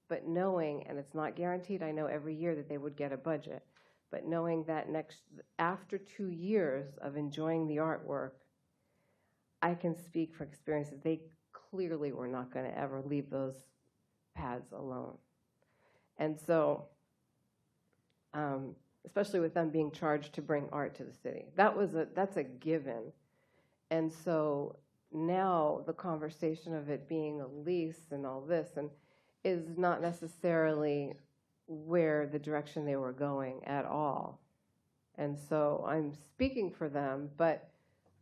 but knowing, and it's not guaranteed, I know every year that they would get a budget, but knowing that after 2 years of enjoying the artwork, I can speak for experiences, they clearly were not going to ever leave those pads alone. And so, especially with them being charged to bring art to the city, that's a given. And so now the conversation of it being a lease and all this is not necessarily where the direction they were going at all. And so I'm speaking for them, but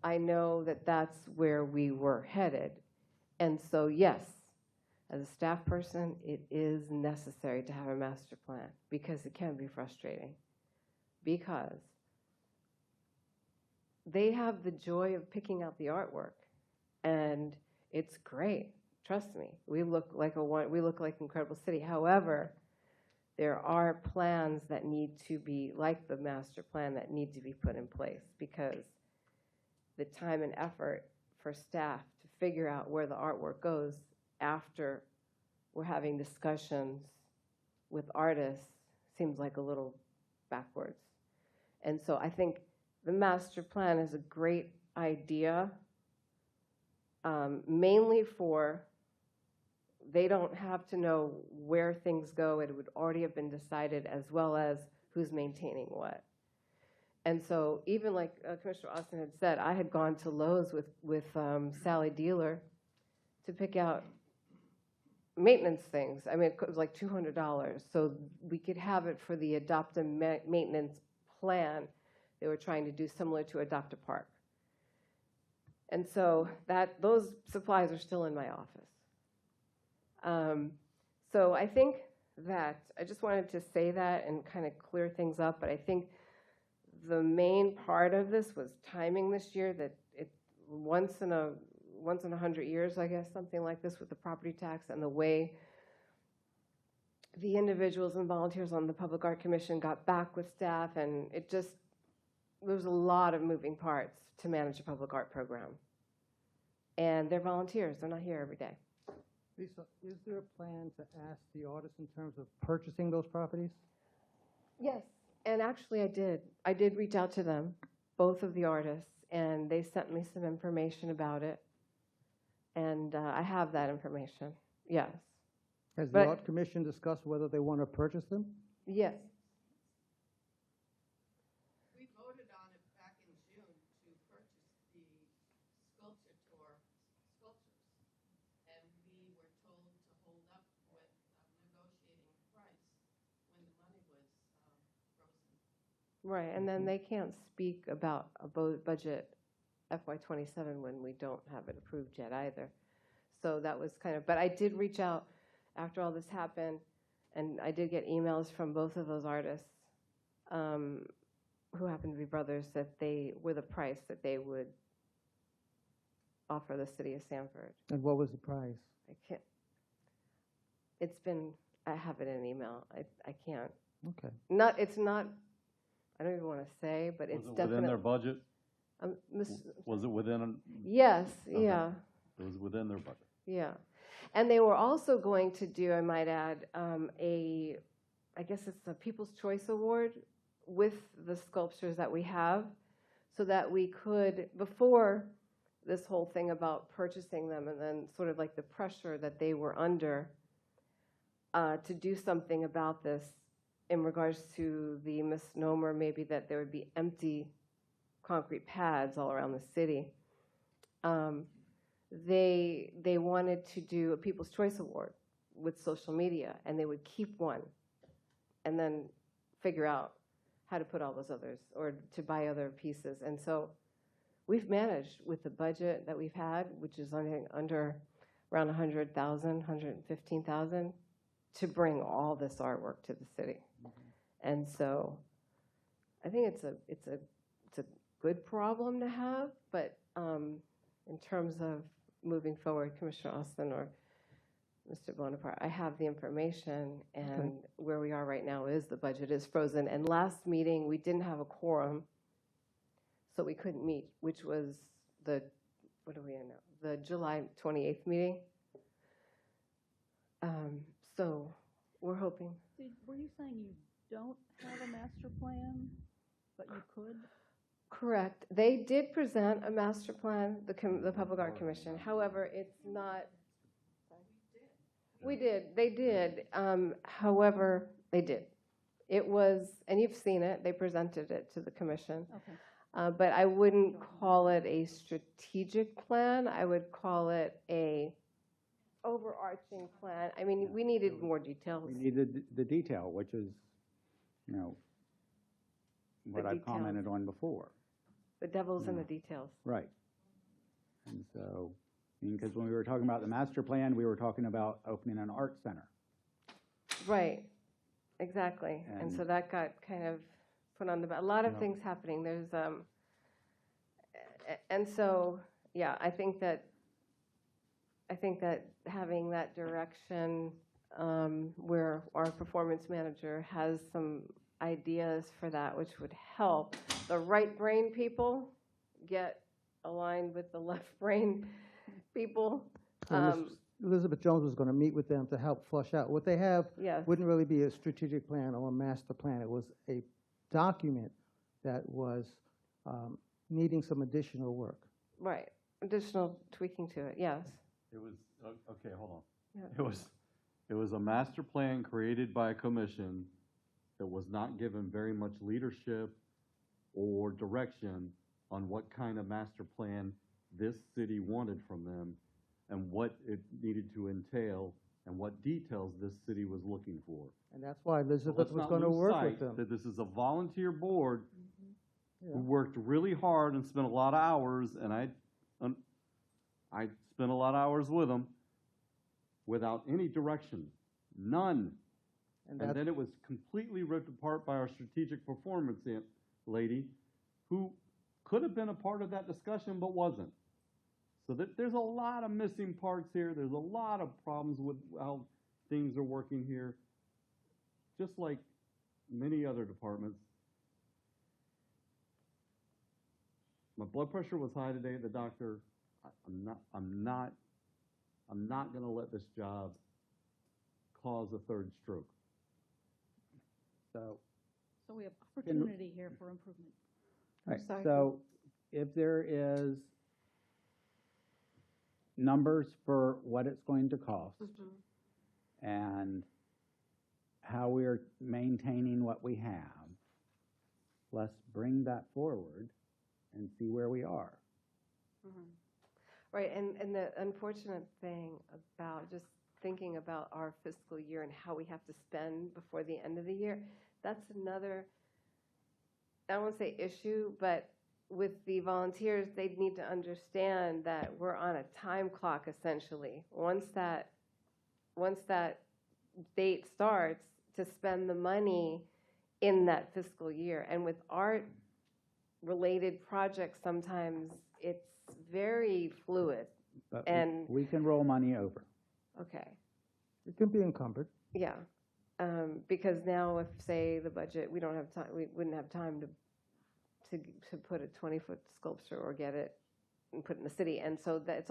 I know that that's where we were headed. And so yes, as a staff person, it is necessary to have a master plan, because it can be frustrating, because they have the joy of picking out the artwork, and it's great. Trust me, we look like an incredible city. However, there are plans that need to be, like the master plan, that need to be put in place, because the time and effort for staff to figure out where the artwork goes after we're having discussions with artists seems like a little backwards. And so I think the master plan is a great idea, mainly for, they don't have to know where things go. It would already have been decided, as well as who's maintaining what. And so even like Commissioner Austin had said, I had gone to Lowe's with Sally Dealer to pick out maintenance things. I mean, it was like $200. So we could have it for the adopt a maintenance plan they were trying to do, similar to Adopt a Park. And so those supplies are still in my office. So I think that, I just wanted to say that and kind of clear things up, but I think the main part of this was timing this year, that it once in 100 years, I guess, something like this with the property tax, and the way the individuals and volunteers on the Public Art Commission got back with staff, and it just, there's a lot of moving parts to manage a public art program. And they're volunteers, they're not here every day. Lisa, is there a plan to ask the artists in terms of purchasing those properties? Yes, and actually I did reach out to them, both of the artists, and they sent me some information about it. And I have that information, yes. Has But- the Art Commission discussed whether they want to purchase them? Yes. We voted on it back in June to purchase the sculpture tour sculptures. And we were told to hold up with negotiating price when the money was frozen. Right, and then they can't speak about a budget FY27 when we don't have it approved yet either. So that was kind of, but I did reach out after all this happened, and I did get emails from both of those artists, who happen to be brothers, that they were the price that they would offer the city of Sanford. And what was the price? I can't, it's been, I have it in an email. I can't. Okay. It's not, I don't even want to say, but it's Was it definitely. within their budget? Was it within? Yes, Okay. yeah, It was within their budget. yeah. And they were also going to do, I might add, I guess it's a People's Choice Award with the sculptures that we have, so that we could, before this whole thing about purchasing them, and then sort of like the pressure that they were under, to do something about this in regards to the misnomer maybe that there would be empty concrete pads all around the city. They wanted to do a People's Choice Award with social media, and they would keep one and then figure out how to put all those others, or to buy other pieces. And so we've managed with the budget that we've had, which is under around 100,000, 115,000, to bring all this artwork to the city. And so I think it's a good problem to have, but in terms of moving forward, Commissioner Austin or Mr. Bonaparte, I have the information, and where we are right now is the budget is frozen. And last meeting, we didn't have a quorum, so we couldn't meet, which was the, what are we in now? The July 28th meeting. So we're hoping. Were you saying you don't have a master plan, but you could? Correct. They did present a master plan, the Public Art Commission. However, it's not. We did. They did. However, they did. It was, and you've seen it. They presented it to the commission. Okay. But I wouldn't call it a strategic plan. I would call it a overarching plan. I mean, we needed more details. We needed the detail, which is, what I've details. commented on before. The devil's in the details. Right. And so, because when we were talking about the master plan, we were talking about opening an art center. Right. Exactly. And so that got kind of put on the, a lot of things happening. There's, and so, yeah, I think that having that direction, where our performance manager has some ideas for that, which would help the right brain people get aligned with the left brain people. Elizabeth Jones was gonna meet with them to help flush out. What they have Yes. wouldn't really be a strategic plan or a master plan. It was a document that was needing some additional work. Right, additional tweaking to it, yes. It was, okay, hold on. Yeah. It was a master plan created by a commission that was not given very much leadership or direction on what kind of master plan this city wanted from them and what it needed to entail and what details this city was looking for. And that's why So Elizabeth let's was not gonna lose work sight with them. that this is a volunteer board Yeah. who worked really hard and spent a lot of hours, and I spent a lot of hours with them without any direction, none. And And that's, then it was completely ripped apart by our strategic performance lady, who could have been a part of that discussion but wasn't. So there's a lot of missing parts here. There's a lot of problems with how things are working here. Just like many other departments. My blood pressure was high today at the doctor. I'm not going to let this job cause a third stroke. So, So we have opportunity here for improvement. all right, Sorry. so if there is numbers for what it's going to cost and how we're maintaining what we have, let's bring that forward and see where we are. Right, and the unfortunate thing about just thinking about our fiscal year and how we have to spend before the end of the year, that's another, I won't say issue, but with the volunteers, they need to understand that we're on a time clock essentially. Once that date starts, to spend the money in that fiscal year. And with art-related projects, sometimes it's very fluid. But And- we can roll money over. Okay, it can be encumbered. yeah. Because now if, say, the budget, we don't have time, we wouldn't have time to put a 20-foot sculpture or get it and put it in the city. And so that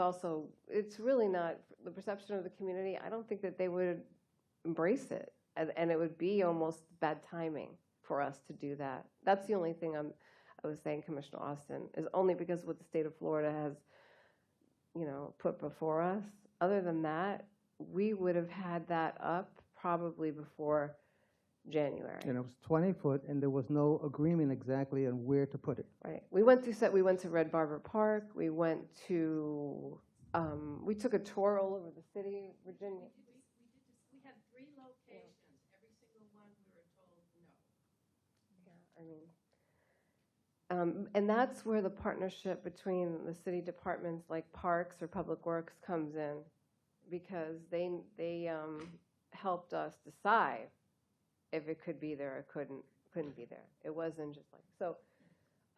it's really not, the perception of the community, I don't think that they would embrace it. And it would be almost bad timing for us to do that. That's the only thing I was saying, Commissioner Austin, is only because what the state of Florida has, put before us. Other than that, we would have had that up probably before January. And it was 20 foot, and there was no agreement exactly on where to put it. Right. We went to Red Barber Park. We went to, we took a tour all over the city, Virginia. We had 3 locations, every single one we were told no. And that's where the partnership between the city departments like Parks or Public Works comes in, because they helped us decide if it could be there or couldn't be there. It wasn't just like so.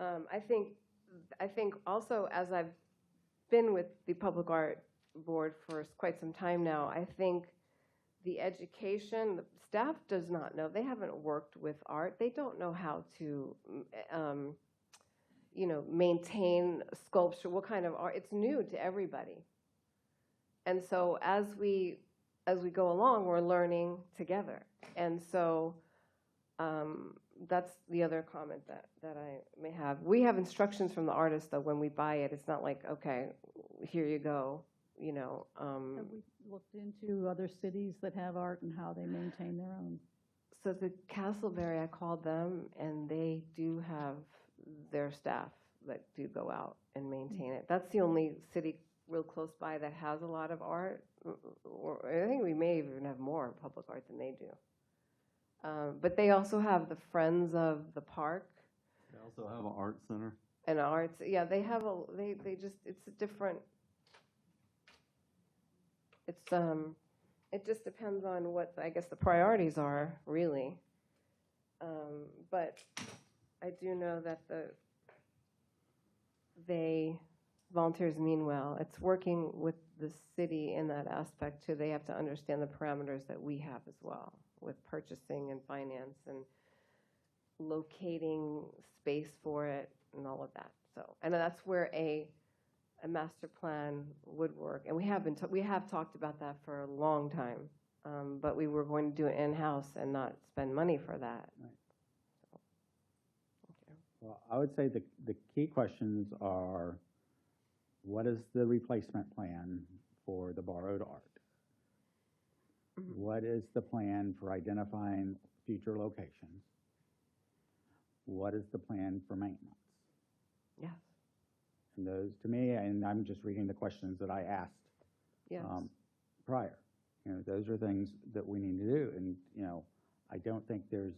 I think also, as I've been with the Public Art Board for quite some time now, I think the education, the staff does not know. They haven't worked with art. They don't know how to, maintain sculpture, what kind of art. It's new to everybody. And so as we go along, we're learning together. And so that's the other comment that I may have. We have instructions from the artist, though, when we buy it. It's not like, okay, here you go, Have we looked into other cities that have art and how they maintain their own? So the Castleberry, I called them, and they do have their staff that do go out and maintain it. That's the only city real close by that has a lot of art. Or I think we may even have more public art than they do. But they also have the Friends of the Park. They also have an art center. And arts, yeah, they have it's a different, it just depends on what, I guess, the priorities are, really. But I do know that volunteers mean well. It's working with the city in that aspect, too. They have to understand the parameters that we have as well, with purchasing and finance and locating space for it and all of that. So, and that's where a a master plan would work. And we have talked about that for a long time, but we were going to do it in-house and not spend money for that. Right. So, okay. Well, I would say the key questions are, what is the replacement plan for the borrowed art? What is the plan for identifying future locations? What is the plan for maintenance? Yes, And those, to me, and I'm just reading the questions that I asked yes. prior. Those are things that we need to do. And, I don't think there's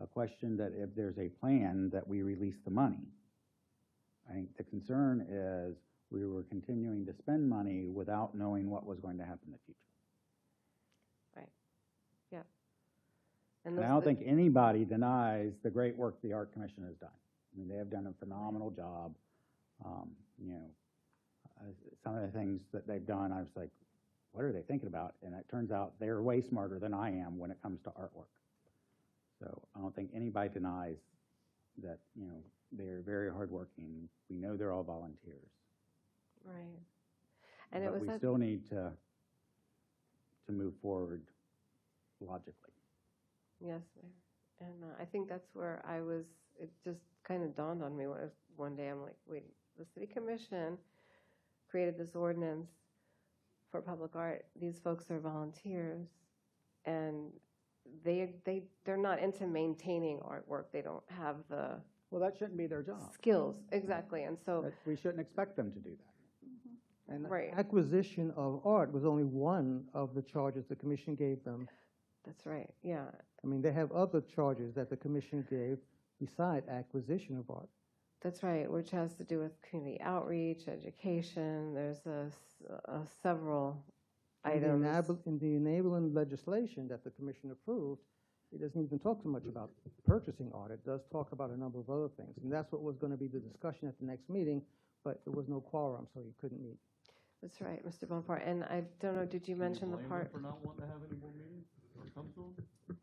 a question that if there's a plan that we release the money. I think the concern is we were continuing to spend money without knowing what was going to happen in the future. Right, yeah. And I don't think anybody denies the great work the Art Commission has done. I mean, they have done a phenomenal job. Some of the things that they've done, I was like, what are they thinking about? And it turns out they're way smarter than I am when it comes to artwork. So I don't think anybody denies that, they're very hardworking. We know they're all volunteers. Right. And But it was we that, still need to move forward logically. yes, Mayor. And I think that's where it just kind of dawned on me one day. I'm like, wait, the city commission created this ordinance for public art. These folks are volunteers, and they're not into maintaining artwork. They don't have the Well, that shouldn't be their job. skills. Exactly. And so, But we shouldn't expect them to do that. And Right. acquisition of art was only one of the charges the commission gave them. that's right. Yeah. I mean, they have other charges that the commission gave beside acquisition of art. That's right, which has to do with community outreach, education. There's several items. In the enabling legislation that the commission approved, it doesn't even talk so much about purchasing art. It does talk about a number of other things. And that's what was going to be the discussion at the next meeting, but there was no quorum, so you couldn't meet. That's right, Mr. Bonaparte. And I don't know, did you mention the part? For not wanting to have any more meetings or come to them?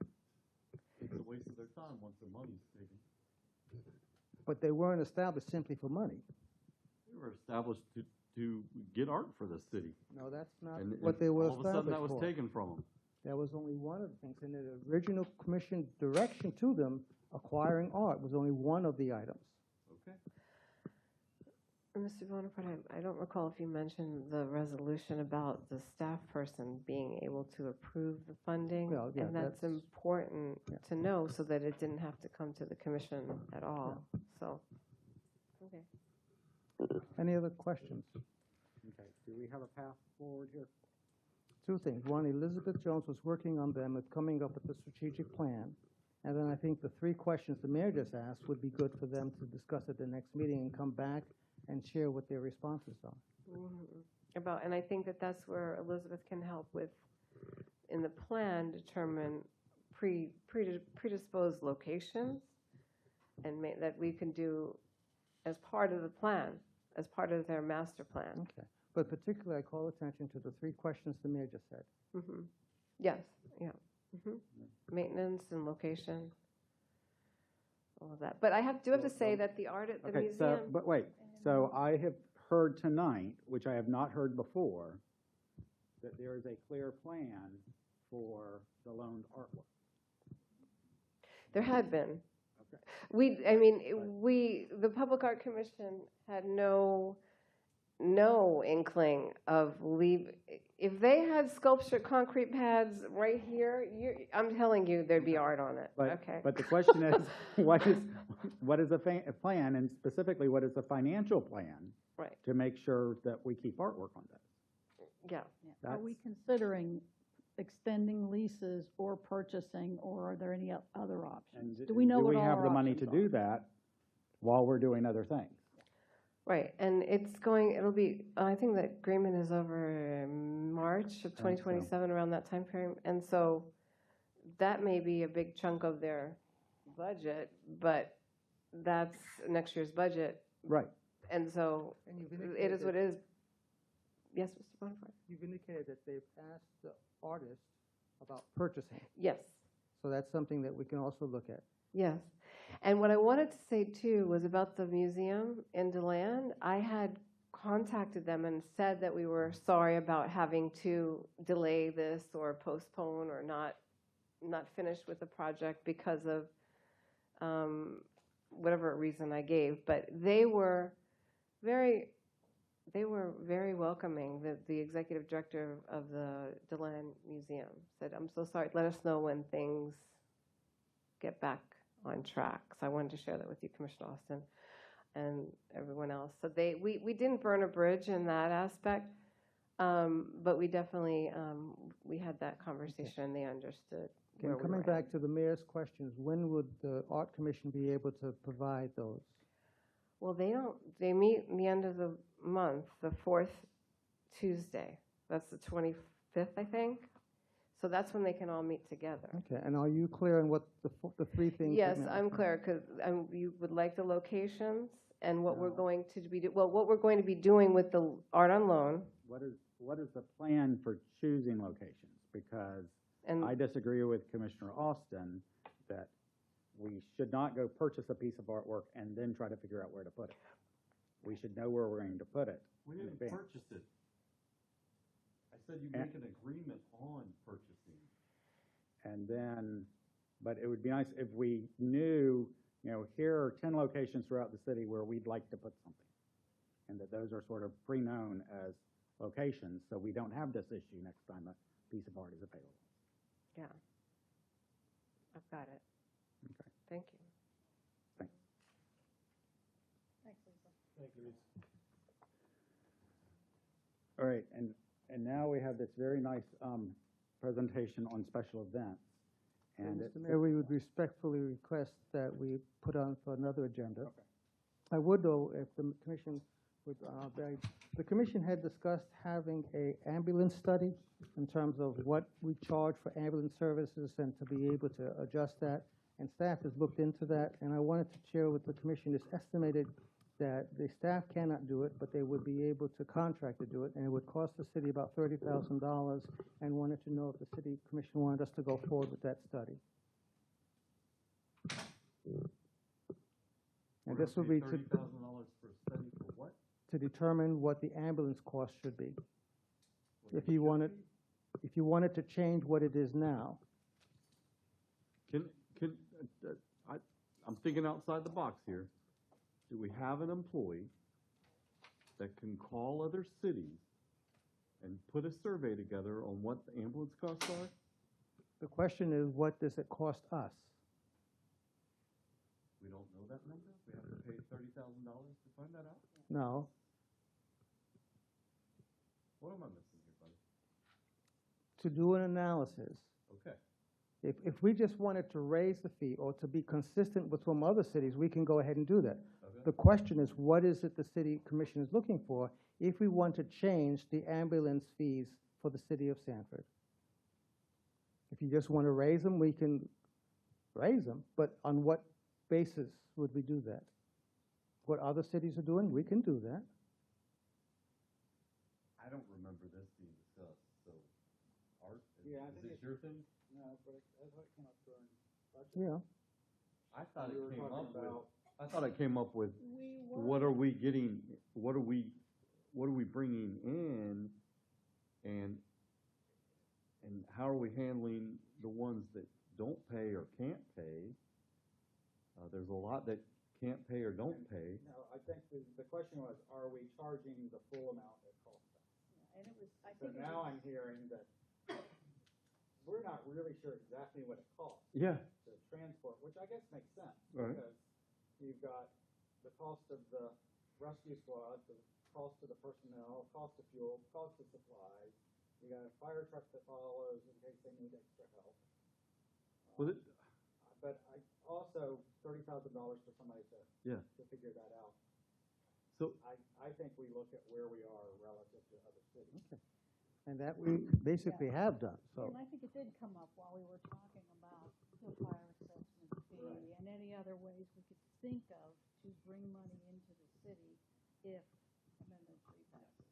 It's a waste of their time once their money's taken. But they weren't established simply for money. They were established to get art for the city. No, that's not And what they were all of a sudden established that was for. taken from them. That was only one of the things. And the original commission direction to them, acquiring art, was only one of the items. Okay. Mr. Bonaparte, I don't recall if you mentioned the resolution about the staff person being able to approve the funding. Well, yeah, and that's important yeah. to know so that it didn't have to come to the commission at all. So, okay. Any other questions? Okay, do we have a path forward here? Two things. One, Elizabeth Jones was working on them with coming up with a strategic plan. And then I think the three questions the mayor just asked would be good for them to discuss at the next meeting and come back and share what their responses are. Mm-hmm. And I think that's where Elizabeth can help with, in the plan, determine predisposed locations and that we can do as part of the plan, as part of their master plan. Okay. But particularly, I call attention to the three questions the mayor just said. Mm-hmm. Yes, yeah. Mm-hmm. Maintenance and location, all of that. But I do have to say that the art at the Okay, museum. but wait, so I have heard tonight, which I have not heard before, that there is a clear plan for the loaned artwork. There had been. Okay. The Public Art Commission had no inkling of if they had sculpture concrete pads right here, I'm telling you, there'd be art on it. Okay. But the question is, what is a plan, and specifically, what is the financial plan Right. to make sure that we keep artwork on this? Yeah. Are we considering extending leases or purchasing, or are there any other options? And Do we know do what we all have our the money to options do are? that while we're doing other things? Right, and it'll be, I think the agreement is over March of 2027, around that time frame. And so that may be a big chunk of their budget, but that's next year's budget. Right. And so And you've it is what it is. Yes, Mr. Bonaparte? You've indicated that they've asked the artist about purchasing. Yes. So that's something that we can also look at. Yes. And what I wanted to say, too, was about the museum in DeLand. I had contacted them and said that we were sorry about having to delay this or postpone or not finish with the project because of whatever reason I gave. But they were very welcoming. The executive director of the DeLand Museum said, "I'm so sorry, let us know when things get back on track." So I wanted to share that with you, Commissioner Austin, and everyone else. So we didn't burn a bridge in that aspect, but we definitely, we had that conversation, and they understood where And we coming were back at. to the mayor's questions, when would the Art Commission be able to provide those? Well, they meet in the end of the month, the fourth Tuesday. That's the 25th, I think. So that's when they can all meet together. Okay, and are you clear on what the three things? Yes, that- I'm clear, because you would like the locations and what we're going to be, what we're going to be doing with the art on loan. What is the plan for choosing locations? Because And I disagree with Commissioner Austin that we should not go purchase a piece of artwork and then try to figure out where to put it. We should know where we're going to put it. We in didn't advance. purchase it. I said you And- make an agreement on purchasing. And then, but it would be nice if we knew, here are 10 locations throughout the city where we'd like to put something. And that those are sort of pre-known as locations, so we don't have this issue next time a piece of art is available. yeah, I've got it. Okay. Thank you. Thanks. Thanks, Lisa. Thank you, Lisa. All right, and now we have this very nice presentation on special events. And Mr. Mayor, we would respectfully request that we put on for another agenda. Okay. I would, though, if the commission would, the commission had discussed having a ambulance study in terms of what we charge for ambulance services and to be able to adjust that. And staff has looked into that, and I wanted to share with the commission, it's estimated that the staff cannot do it, but they would be able to contract to do it, and it would cost the city about $30,000, and wanted to know if the city commission wanted us to go forward with that study. And this would be to $30,000 for a study for what? determine what the ambulance cost should be. What If it you should wanted, be? if you wanted to change what it is now. I'm thinking outside the box here. Do we have an employee that can call other cities and put a survey together on what the ambulance costs are? The question is, what does it cost us? We don't know that number? We have to pay $30,000 to find that out? No. What am I missing here, buddy? To do an analysis. Okay. If we just wanted to raise the fee or to be consistent with some other cities, we can go ahead and do that. Okay. The question is, what is it the city commission is looking for if we want to change the ambulance fees for the city of Sanford? If you just want to raise them, we can raise them, but on what basis would we do that? What other cities are doing, we can do that. I don't remember this being discussed, so Art, Yeah, I is think this your thing? No, but I thought it came up during budget. Yeah. I thought We it were came talking up with, about- I thought it came up with, We were. what are we getting, what are we bringing in, and how are we handling the ones that don't pay or can't pay? There's a lot that can't pay or don't pay. No, I think the question was, are we charging the full amount it costs us? And it was, I So think. now I'm hearing that we're not really sure exactly what it costs Yeah. to transport, which I guess makes sense. Right. Because you've got the cost of the rescue squad, the cost of the personnel, cost of fuel, cost of supplies. You got a fire truck that follows in case they need extra help. Well, it, But also $30,000 for somebody Yeah. to figure that out. so, I think we look at where we are relative to other cities. Okay. And that we basically have done, so. And I think it did come up while we were talking about the fire assessment fee Right. and any other ways we could think of to bring money into the city if Amendment 3 passes.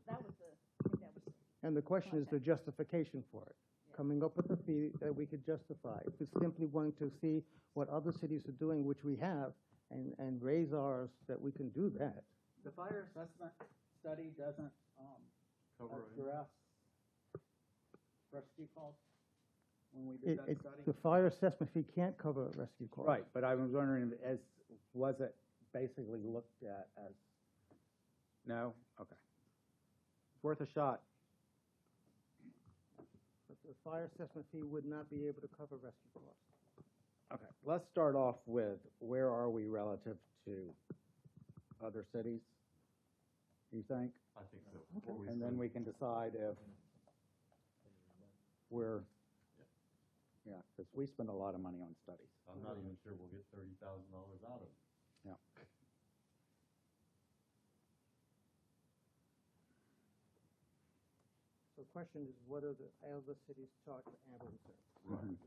That was the, I think that was the. And the question is the justification for it. Coming up with a fee that we could justify. If it's simply wanting to see what other cities are doing, which we have, and raise ours, that we can do that. The fire assessment study doesn't, Cover it. address rescue calls when we did that study? The fire assessment fee can't cover rescue costs. Right, but I was wondering, was it basically looked at as, no? Okay. It's worth a shot. But the fire assessment fee would not be able to cover rescue costs. Okay, let's start off with, where are we relative to other cities, you think? I think so. What we And then spend. we can decide if we're, yeah, because we spend a lot of money on studies. I'm not even sure we'll get $30,000 out of it. Yeah. So the question is, what are the other cities charge for ambulance service? Mhm.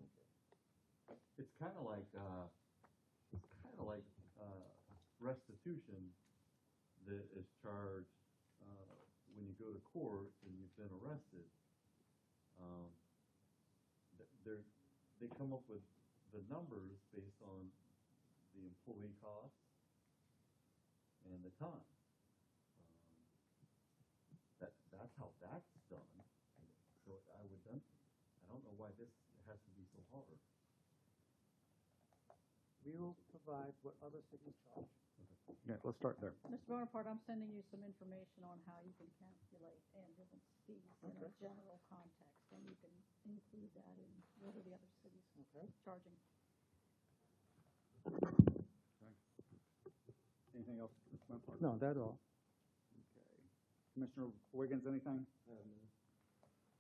It's kind of like restitution that is charged when you go to court and you've been arrested. They come up with the numbers based on the employee costs and the time. That's how that's done. So I don't know why this has to be so hard. We will provide what other cities charge. Yeah, let's start there. Mr. Bonaparte, I'm sending you some information on how you can calculate ambulance fees in a general context, and you can include that in what are the other cities charging. Anything else? Mr. Bonaparte? No, that's all. Okay. Commissioner Wiggins, anything?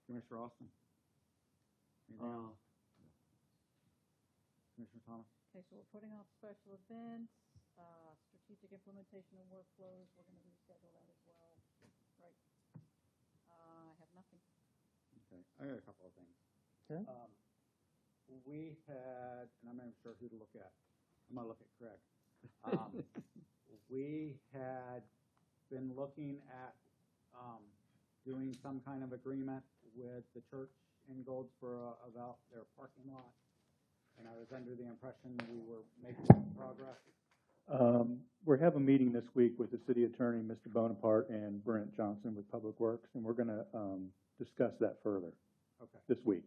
Commissioner Austin? Anything else? Commissioner Thomas? Okay, so we're putting off special events, strategic implementation of workflows, we're gonna reschedule that as well, right? I have nothing. Okay, I got a couple of things. Okay. We had, and I'm not even sure who to look at. I'm gonna look at Craig. We had been looking at doing some kind of agreement with the church in Goldsboro about their parking lot. And I was under the impression we were making progress. We have a meeting this week with the city attorney, Mr. Bonaparte, and Brent Johnson with Public Works, and we're going to discuss that further Okay, this week.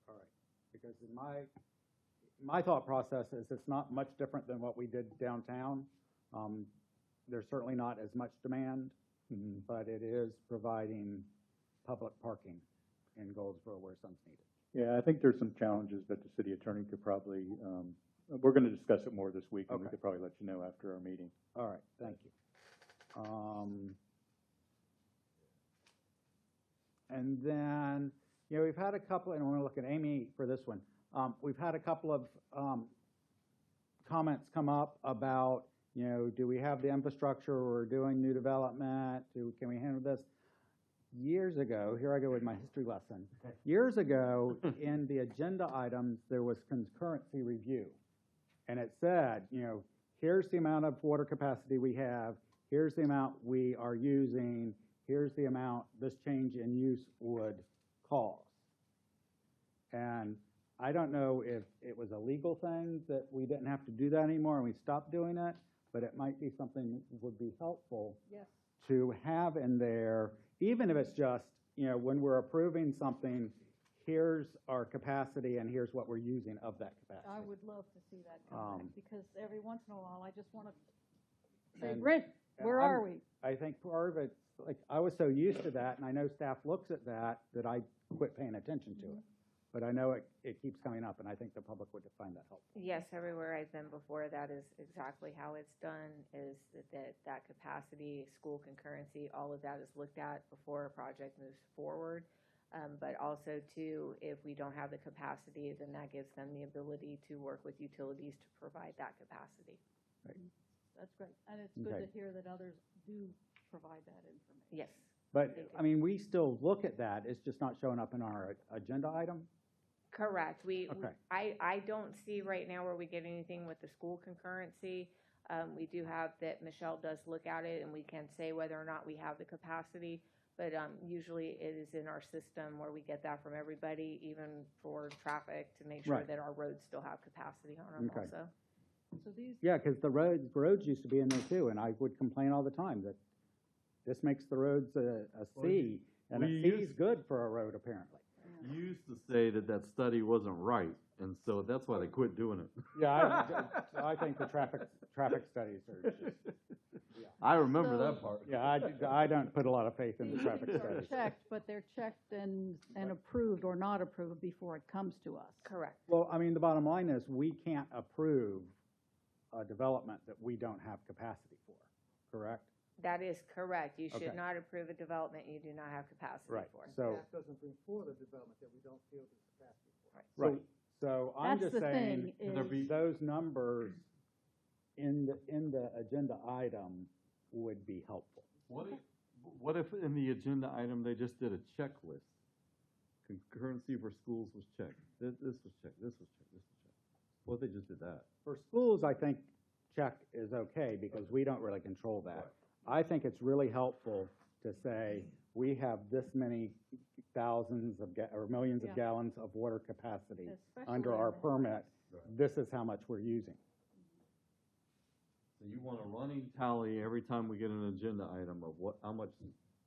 all right. Because in my thought process is it's not much different than what we did downtown. There's certainly not as much demand, but it is providing public parking in Goldsboro where some's needed. Yeah, I think there's some challenges that the city attorney could probably, we're going to discuss it more this week, and we Okay. could probably let you know after our meeting. All right, thank you. And then, we've had a couple, and I want to look at Amy for this one. We've had a couple of comments come up about, do we have the infrastructure, we're doing new development, can we handle this? Years ago, here I go with my history lesson. Years ago, in the agenda items, there was concurrency review. And it said, here's the amount of water capacity we have, here's the amount we are using, here's the amount this change in use would cause. And I don't know if it was a legal thing that we didn't have to do that anymore and we stopped doing it, but it might be something that would be helpful Yes. to have in there, even if it's just, when we're approving something, here's our capacity and here's what we're using of that capacity. I would love to see that come back, Um, because every once in a while, I just want to say, And- Brent, and where I'm- are we? I think part of it's, like, I was so used to that, and I know staff looks at that I quit paying attention to it. But I know it keeps coming up, and I think the public would find that helpful. Yes, everywhere I've been before, that is exactly how it's done, is that capacity, school concurrency, all of that is looked at before a project moves forward. But also too, if we don't have the capacity, then that gives them the ability to work with utilities to provide that capacity. That's great, and it's good Okay. to hear that others do provide that information. Yes. But, I mean, we still look at that, it's just not showing up in our agenda item? Correct. Okay. I don't see right now where we get anything with the school concurrency. We do have that Michelle does look at it, and we can say whether or not we have the capacity. But usually it is in our system where we get that from everybody, even for traffic, to make sure Right. that our roads still have capacity on them Okay. also. So these, Yeah, because the roads used to be in there too, and I would complain all the time that This makes the roads a Well, C, and a we C used- is good for a road, apparently. You used to say that that study wasn't right, and so that's why they quit doing it. Yeah, I think the traffic studies are just, I remember So- that part. yeah, I don't put a lot of faith in the traffic These are studies. checked, but they're checked and approved or not approved before it comes to us. Correct. Well, I mean, the bottom line is, we can't approve a development that we don't have capacity for, correct? That is correct. You Okay. should not approve a development you do not have capacity Right, for. so, Staff doesn't bring forward a development that we don't feel there's capacity for. right, so I'm That's just the saying, thing, there be- is, those numbers in the agenda item would be helpful. What if in the agenda item, they just did a checklist? Concurrency for schools was checked, this was checked, this was checked, this was checked. What if they just did that? For schools, I think check is okay, because we don't really control that. I think it's really helpful to say, we have this many thousands of, or millions of Yeah. gallons of water capacity especially under in our the- permit. Right. This is how much we're using. So you want a running tally every time we get an agenda item of how much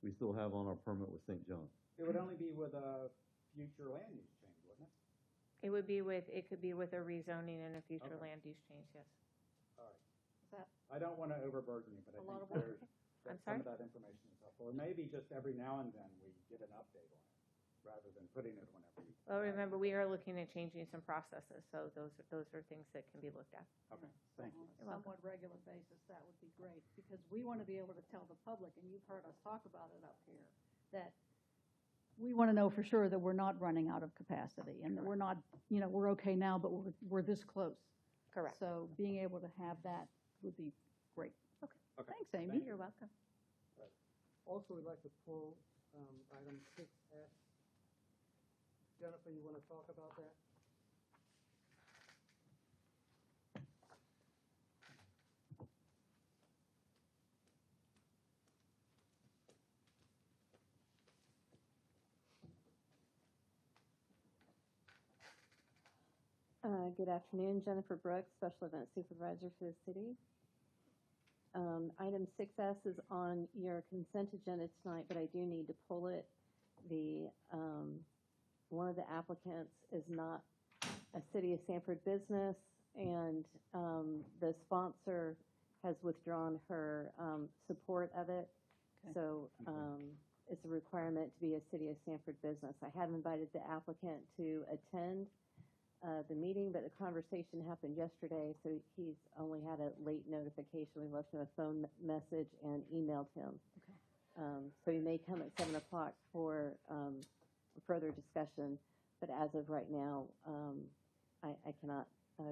we still have on our permit with St. John? It would only be with a future land use change, wouldn't it? It could be with a rezoning and a future Okay. land use change, yes. I don't want to overburden you, but I A lot think of work. there's, I'm some of sorry? that information is helpful. Or maybe just every now and then we get an update on it, rather than putting it whenever you. Well, remember, we are looking at changing some processes, so those are things that can be looked at. Okay, thank you. On a somewhat regular basis, that would be great, because we want to be able to tell the public, and you've heard us talk about it up here, that we want to know for sure that we're not running out of capacity, and that we're not, we're okay now, but we're this close. Correct. So being able to have that would be great. Okay. Thanks, Amy. You're welcome. Also, we'd like to pull item 6S. Jennifer, you want to talk about that? Good afternoon, Jennifer Brooks, Special Event Supervisor for the city. Item 6S is on your consent agenda tonight, but I do need to pull it. One of the applicants is not a City of Sanford business, and the sponsor has withdrawn her support of it. Okay. So it's a requirement to be a City of Sanford business. I have invited the applicant to attend the meeting, but the conversation happened yesterday, so he's only had a late notification. We left him a phone message and emailed him. Okay. So he may come at 7 o'clock for further discussion, but as of right now, I cannot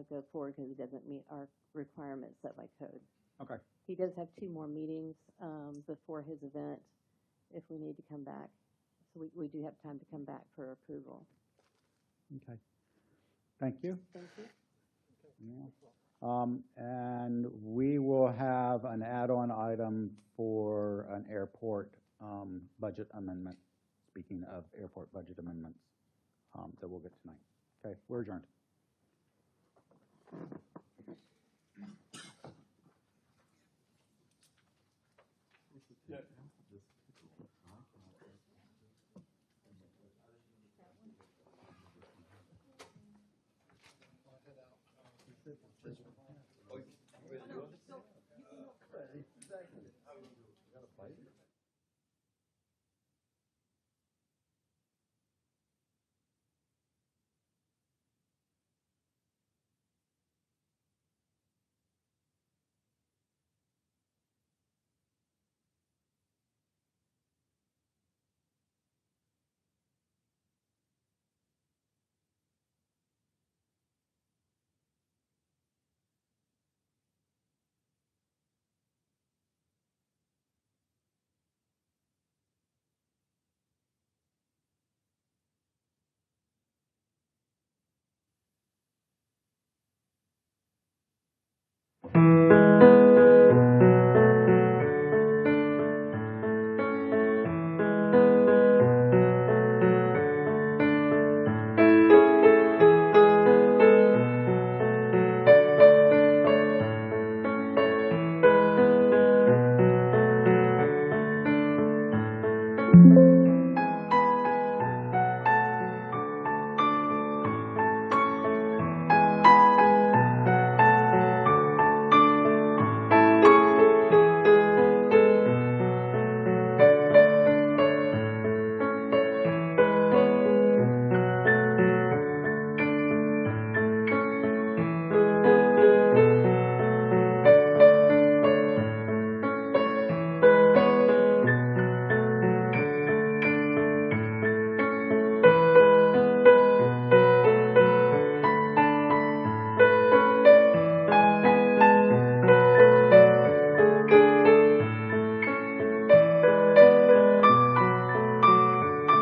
go forward because he doesn't meet our requirements set by code. Okay. He does have 2 more meetings before his event if we need to come back. So we do have time to come back for approval. Okay. Thank you. Thank you. Yeah. And we will have an add-on item for an airport budget amendment, speaking of airport budget amendments, that we'll get tonight. Okay, we're adjourned.